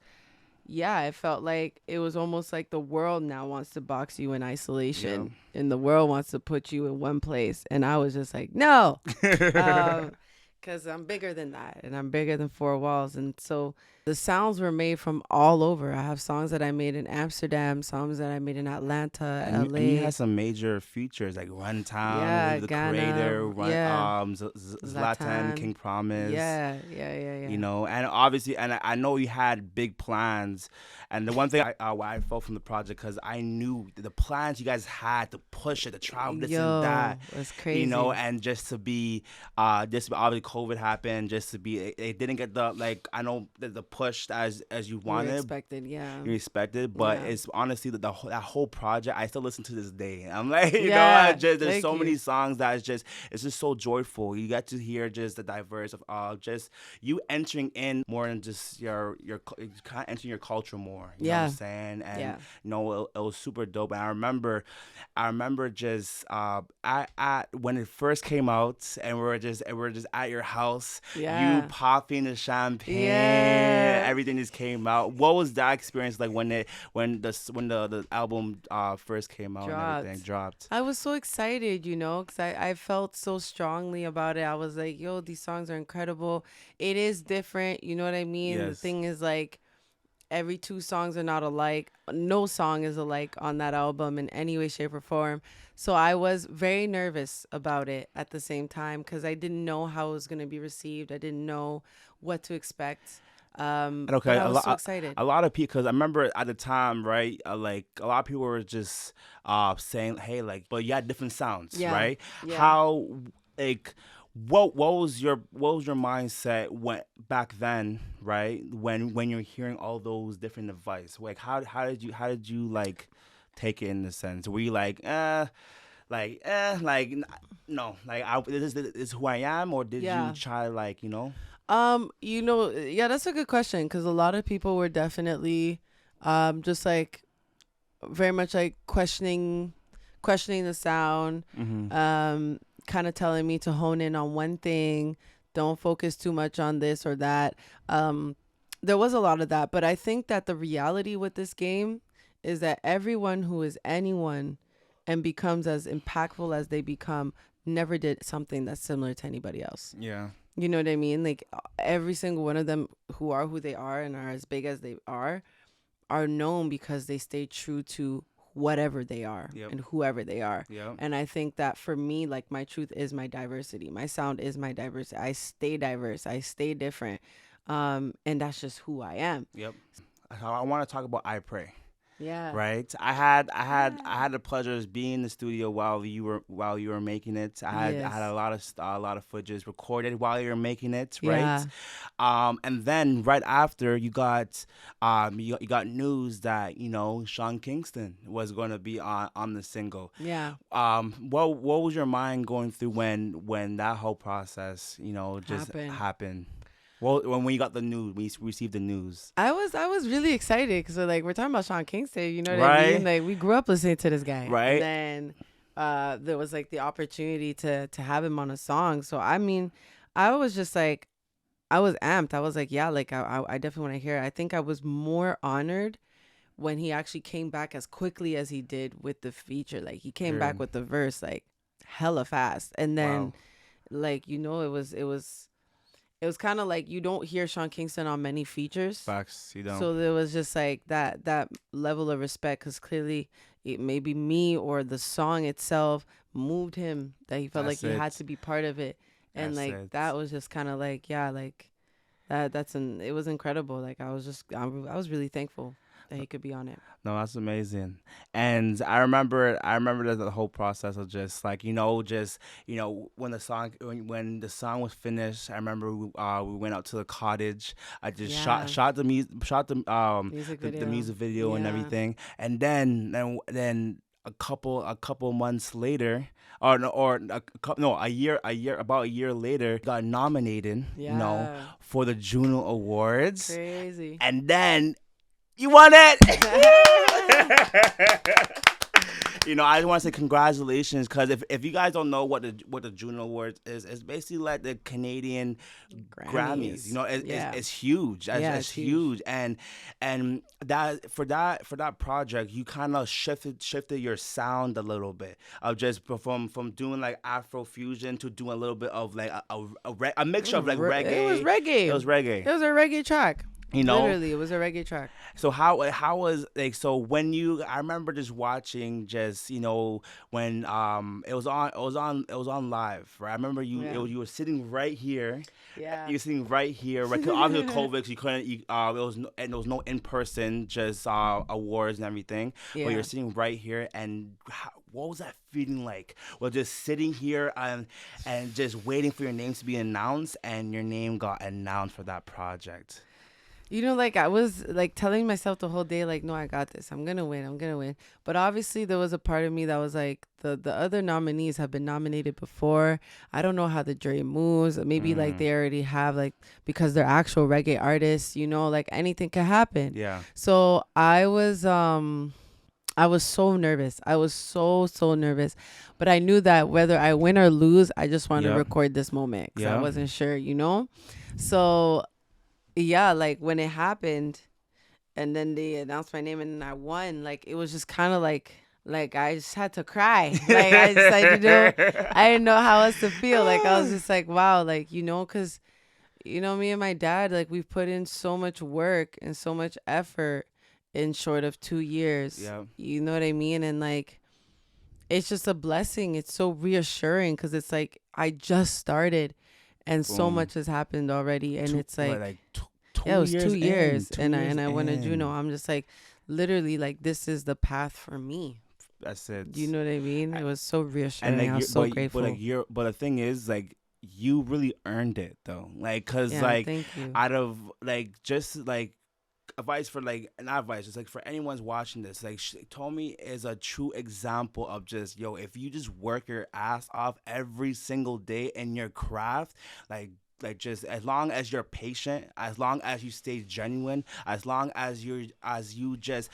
yeah, it felt like it was almost like the world now wants to box you in isolation and the world wants to put you in one place. And I was just like, no, because I'm bigger than that and I'm bigger than four walls. And so the sounds were made from all over. I have songs that I made in Amsterdam, songs that I made in Atlanta, And you LA. had some major features like Runtown, Yeah, the Ghana, Creator, yeah. Zlatan, Zlatan. King Promise. Yeah. And obviously, and I know you had big plans. And the one thing I felt from the project, because I knew the plans you guys had to push it, to travel, this and that. That's crazy. And just to be, obviously COVID happened, just to be, it didn't get I know the push as you wanted. Expected, yeah. You expected, but Yeah. it's honestly that that whole project I still listen to this day. I'm like, there's so many songs that it's just so joyful. You get to hear just the diverse of just you entering in more than just your kind of entering your culture more. You know what I'm saying? And it was super dope. And I remember just when it first came out and we're just at your house, you popping the champagne, everything just came out. What was that experience like when the album first came out and everything dropped? I was so excited, you know, because I felt so strongly about it. I was like, yo, these songs are incredible. It is different, you know what I mean? Yes. The thing is, like, every two songs are not alike. No song is alike on that album in any way, shape, or form. So I was very nervous about it at the same time because I didn't know how it was going to be received. I didn't know what to expect. But I was so excited. A lot of people, because I remember at the time, right? Like a lot of people were just saying, "Hey, like," but you had different sounds, right? Yeah. How, like, what was your mindset back then, right? When you're hearing all those different advice, like how did you like take it in the sense? Were you like, no, this is who I am, or did you try like, that's a good question, because a lot of people were definitely just like very much like questioning the sound, kind of telling me to hone in on one thing, don't focus too much on this or that. There was a lot of that, but I think that the reality with this game is that everyone who is anyone and becomes as impactful as they become never did something that's similar to anybody else. Yeah. You know what I mean? Like every single one of them who are who they are and are as big as they are known because they stay true to whatever they are and whoever they are. And I think that for me, like, my truth is my diversity. My sound is my diversity. I stay diverse. I stay different. And that's just who I am. I want to talk about I Pray. Yeah. Right. I had the pleasure of being in the studio while you were making it. I had a lot of footage recorded while you were making it. Right. And then right after you got news that Sean Kingston was going to be on the single. Yeah. What was your mind going through when that whole process just happened? Well, when you got the news, we received the news. I was really excited because we're talking about Sean Kingston. You know what I mean? Like, we grew up listening to this guy, right? And then there was like the opportunity to have him on a song. So I mean, I was just like, I was amped. I was like, yeah, like I definitely want to hear it. I think I was more honored when he actually came back as quickly as he did with the feature. Like, he came back with the verse like hella fast, and then like it was it was kind of like you don't hear Sean Kingston on many features. Facts, you don't. So there was just like that level of respect, because clearly it maybe me or the song itself moved him, that he felt like he had to be part of it. And That's like it. that was just kind of like, yeah, like it was incredible. Like I was really thankful that he could be on it. No, that's amazing. And I remember the whole process of just like, when the song was finished. I remember we went out to the cottage. I just Yeah. shot the Music the video. music video and Yeah. everything. And then a couple months later, or no, or no, about a year later, got nominated, Yeah. for the Juno Awards. Crazy. And then you won it. I just want to say congratulations, because if you guys don't know what the Juno Awards is, it's basically like the Canadian Grammys. It's huge. It's huge. And that for that project, you kind of shifted your sound a little bit, of just from doing like Afro fusion to doing a little bit of like a mixture of like reggae. It was reggae. It was reggae. It was a reggae track. Literally, it was a reggae track. So how was like, so when I remember just watching, just when it was on live, right? I remember you were sitting right here. Yeah. You were sitting right here, right? 'Cause obviously COVID, you couldn't. There was no in person, just awards and everything. Yeah. But you're sitting right here, and what was that feeling like? Well, just sitting here and just waiting for your name to be announced, and your name got announced for that project. Like I was like telling myself the whole day, like, no, I got this. I'm going to win. But obviously there was a part of me that was like, the other nominees have been nominated before. I don't know how the jury moves. Maybe like they already have, like, because they're actual reggae artists, like anything can happen. Yeah. So I was so nervous. I was so nervous. But I knew that whether I win or lose, I just wanted to record this moment, because I wasn't sure, So yeah, like when it happened and then they announced my name and I won, like it was just kind of like I just had to cry. Like I just I didn't know how else to feel. Like I was just like, wow, like, because, me and my dad, like we've put in so much work and so much effort in short of 2 years. Yeah. You know what I mean? And like, it's just a blessing. It's so reassuring, because it's like I just started. And so much has happened already, and it's like, it was 2 years, and I won a Juno. I'm just like, literally, like this is the path for me. That's it. You know what I mean? It was so reassuring. And like, I was so grateful. But the thing is, like, you really earned it though. Like, cause like, thank you. out of like just like advice for like, not advice, it's like for anyone's watching this, like Tommy is a true example of just, if you just work your ass off every single day in your craft, like just as long as you're patient, as long as you stay genuine, as long as you're just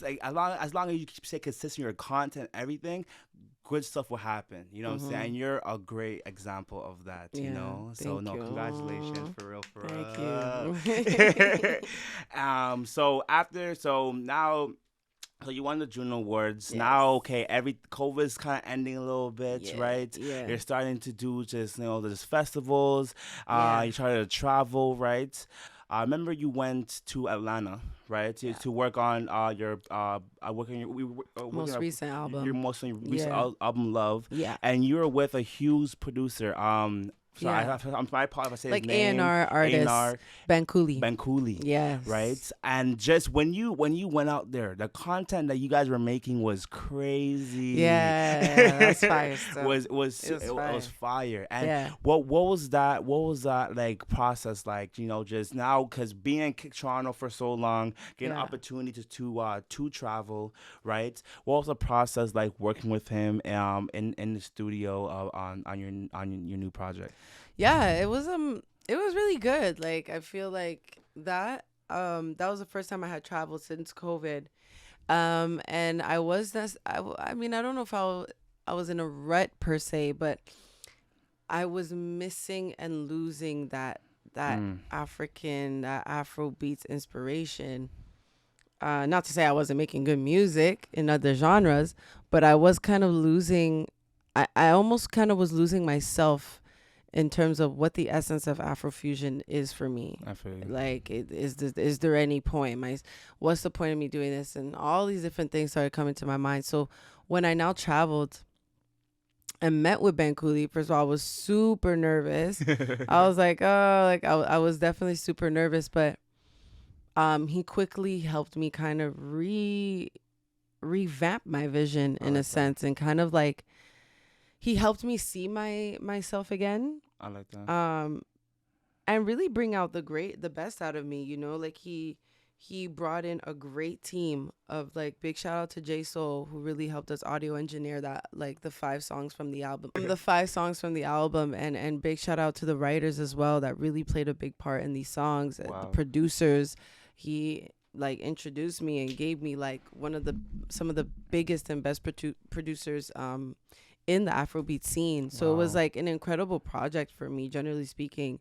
like, as long as you stay consistent in your content, everything, good stuff will happen. You know what I'm saying? You're a great example of that, So congratulations, for real. Thank you. So you won the Juno Awards. Yes. Now, okay, COVID's kind of ending a little bit, right? Yeah. You're starting to do just, there's festivals. You try to travel, right? I remember you went to Atlanta, right? To work on your most recent album. Your most recent album, Love. Yeah. And you were with a huge producer. Sorry, I'm my apologies if I say like his name. A&R artist, Ben Cooley. Yes. Right? And just when you went out there, the content that you guys were making was crazy. Yeah, that's fire stuff. It was fire. And what was that like process like, just now, because being in Toronto for so long, getting opportunities to travel, right? What was the process like working with him in the studio on your new project? Yeah, it was really good. Like I feel like that was the first time I had traveled since COVID. And I was I mean, I don't know if I was in a rut per se, but I was missing and losing that African, Afro beats inspiration. Not to say I wasn't making good music in other genres, but I was kind of losing. I almost kind of was losing myself in terms of what the essence of Afrofusion is for me. I feel you. Like, is there any point? What's the point of me doing this? And all these different things started coming to my mind. So when I now traveled and met with Ben Cooley, first of all, I was super nervous. I was like, oh, like I was definitely super nervous, but he quickly helped me kind of revamp my vision in a sense, and kind of like he helped me see myself again. I like that. And really bring out the best out of me, you know, like he brought in a great team of, like, big shout out to J Soul, who really helped us audio engineer that, like, the 5 songs from the album, and big shout out to the writers as well that really played a big part in these songs. Wow. The producers, he like introduced me and gave me like some of the biggest and best producers in the Afrobeat scene. So It was like an incredible project for me, generally speaking,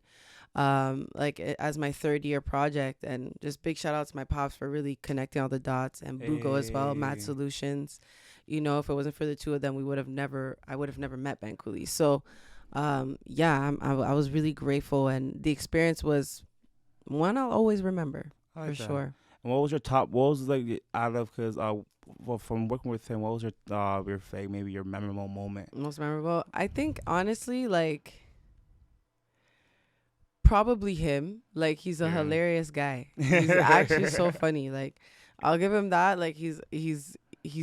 like as my 3rd year project. And just big shout out to my pops for really connecting all the dots, and Bugo as well, Mad Solutions. You know, if it wasn't for the two of them, I would have never met Ben Cooley. So yeah, I was really grateful, and the experience was one I'll always remember for sure. And what was like out of, because well, from working with him, what was your maybe your memorable moment? Most memorable, I think, honestly, like, probably him. Like, he's a hilarious guy. He's actually so funny. Like, I'll give him that. Like, he's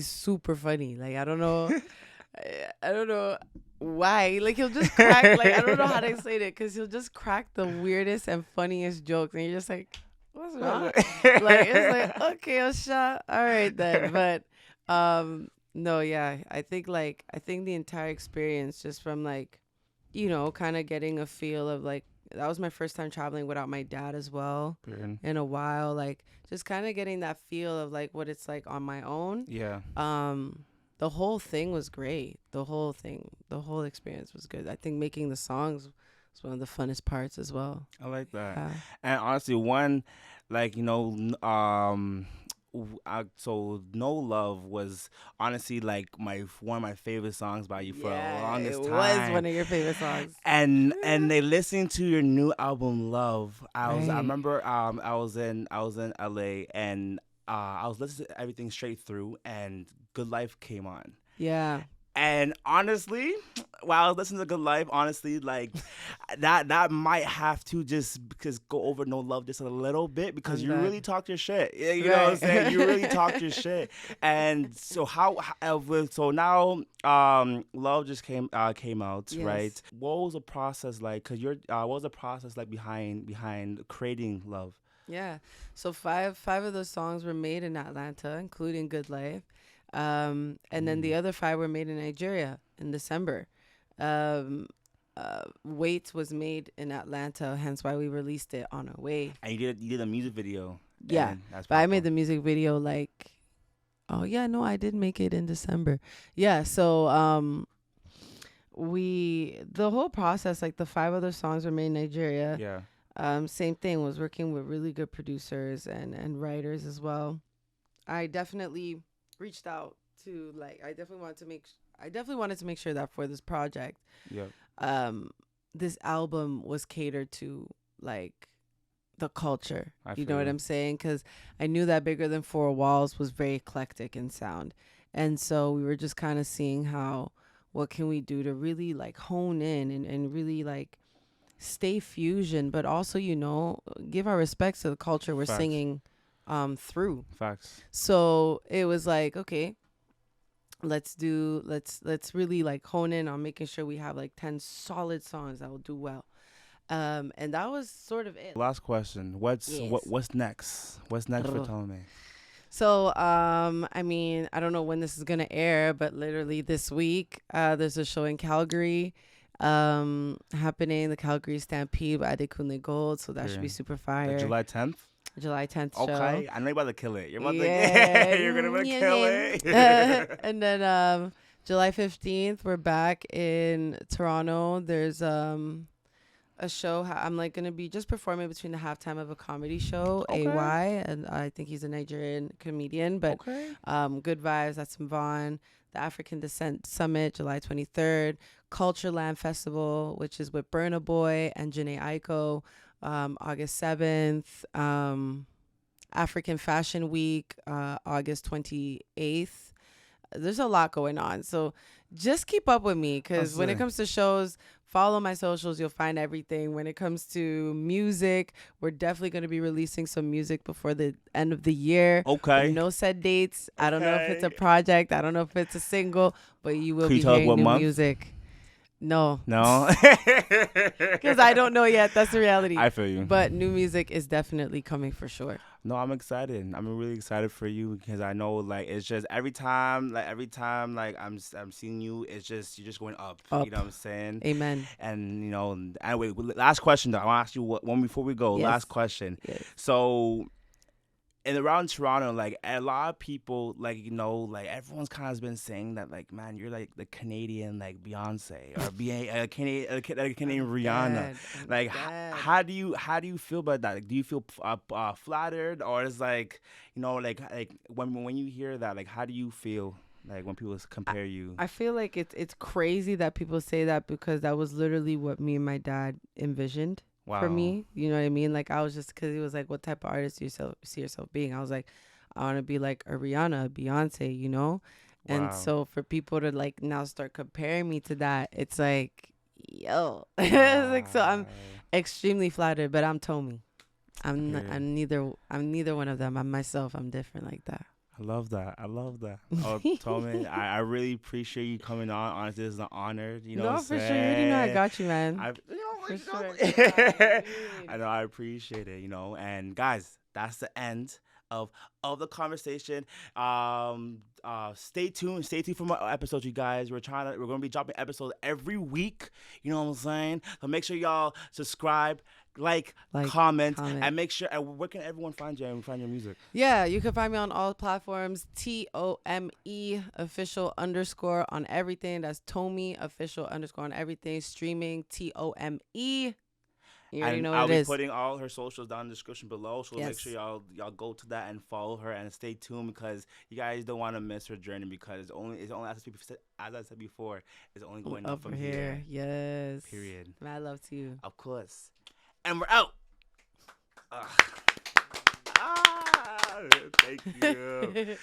super funny. Like, I don't know why. Like, he'll just crack. Like, I don't know how to explain it, because he'll just crack the weirdest and funniest jokes, and you're just like, what's wrong? Like, it's like, okay, I'll shut. All right then. But no, yeah, I think the entire experience, just from, like, you know, kind of getting a feel of, like, that was my first time traveling without my dad as well in a while. Like, just kind of getting that feel of, like, what it's like on my own. Yeah. The whole thing was great. The whole experience was good. I think making the songs was one of the funnest parts as well. I like that. And honestly, one, like, you know, so No Love was honestly like one of my favorite songs by you for the longest time. It was one of your favorite songs. And they listening to your new album Love. I remember I was in LA, and I was listening to everything straight through, and Good Life came on. Yeah. And honestly, while I was listening to Good Life, honestly, like, that might have to just go over No Love just a little bit, because you really talked your shit. You know what I'm saying? You really talked your shit. And so so now Love just came out, yes. Right? What was the process like? Because what was the process like behind creating Love? Yeah. So five of those songs were made in Atlanta, including Good Life. And then the other 5 were made in Nigeria in December. Wait was made in Atlanta, hence why we released it on our way. And you did a music video. Yeah, but I made the music video I did make it in December. Yeah, so the whole process, like, the 5 other songs were made in Nigeria. Yeah. Same thing, was working with really good producers and writers as well. I definitely reached out to, like, I definitely wanted to make sure that for this project, this album was catered to, like, the culture. You know what I'm saying? Because I knew that Bigger Than 4 Walls was very eclectic in sound, and so we were just kind of seeing what can we do to really, like, hone in and really, like, stay fusion, but also, you know, give our respects to the culture we're singing through. Facts. So it was like, okay, let's really, like, hone in on making sure we have, like, 10 solid songs that will do well. And that was sort of it. Last question. What's next? What's next for TOME? So, I mean, I don't know when this is gonna air, but literally this week, there's a show in Calgary happening, the Calgary Stampede by Adekunle Gold. So that should be super fire. The July 10th? July 10th show. Okay, I know you're about to kill it. You're about to you're gonna kill it. And then July 15th, we're back in Toronto. There's a show. I'm like gonna be just performing between the halftime of a comedy show. Okay. AY, and I think he's a Nigerian comedian, but good vibes. That's in Vaughan. The African Descent Summit, July 23rd. Cultureland Festival, which is with Burna Boy and Janae Aiko, August 7th. African Fashion Week, August 28th. There's a lot going on. So just keep up with me, because when it comes to shows, follow my socials. You'll find everything. When it comes to music, we're definitely going to be releasing some music before the end of the year. Okay. No set dates. I don't know if it's a project. I don't know if it's a single, but you will Can be you tell us hearing what new month? music. No. Because I don't know yet. That's the reality. I feel you. But new music is definitely coming for sure. No, I'm excited. I'm really excited for you, because I know, like, it's just every time like I'm seeing you, it's just you're just going up. You know what I'm saying? Amen. And anyway, last question though. I want to ask you one before we go. Yes. Last question. Yes. So, and around Toronto, like a lot of people, like like everyone's kind of been saying that, like, man, you're like the Canadian, like Beyonce, or a Canadian Rihanna. Like, how do you feel about that? Like, do you feel flattered, or is like, like when you hear that, like, how do you feel? Like when people compare you? I feel like it's crazy that people say that, because that was literally what me and my dad envisioned. Wow. For me, you know what I mean? Like, I was just, because he was like, what type of artist do you see yourself being? I was like, I want to be like a Rihanna, a Beyonce, Wow. And so for people to like now start comparing me to that, it's like, yo. Like, so I'm extremely flattered, but I'm Tommy. I'm neither one of them. I'm myself. I'm different like that. I love that. Oh, Tome, I really appreciate you coming on. Honestly, this is an honor. No, for sure. You already know I got you, man. For sure. I know. I appreciate it. And guys, that's the end of the conversation. Stay tuned. Stay tuned for more episodes, you guys. We're gonna be dropping episodes every week. You know what I'm saying? So make sure y'all subscribe. Like, comment, and make sure. Where can everyone find you and find your music? Yeah, you can find me on all platforms. TOME official _ on everything. That's Tommy official _ on everything. Streaming TOME. You already know what I'll it be is. putting all her socials down in the description below. So Yes. make sure y'all go to that and follow her and stay tuned, because you guys don't want to miss her journey, because it's only as I said before, it's only going up from here. Yes. Period. Mad love to you. Of course. And we're out. Thank you.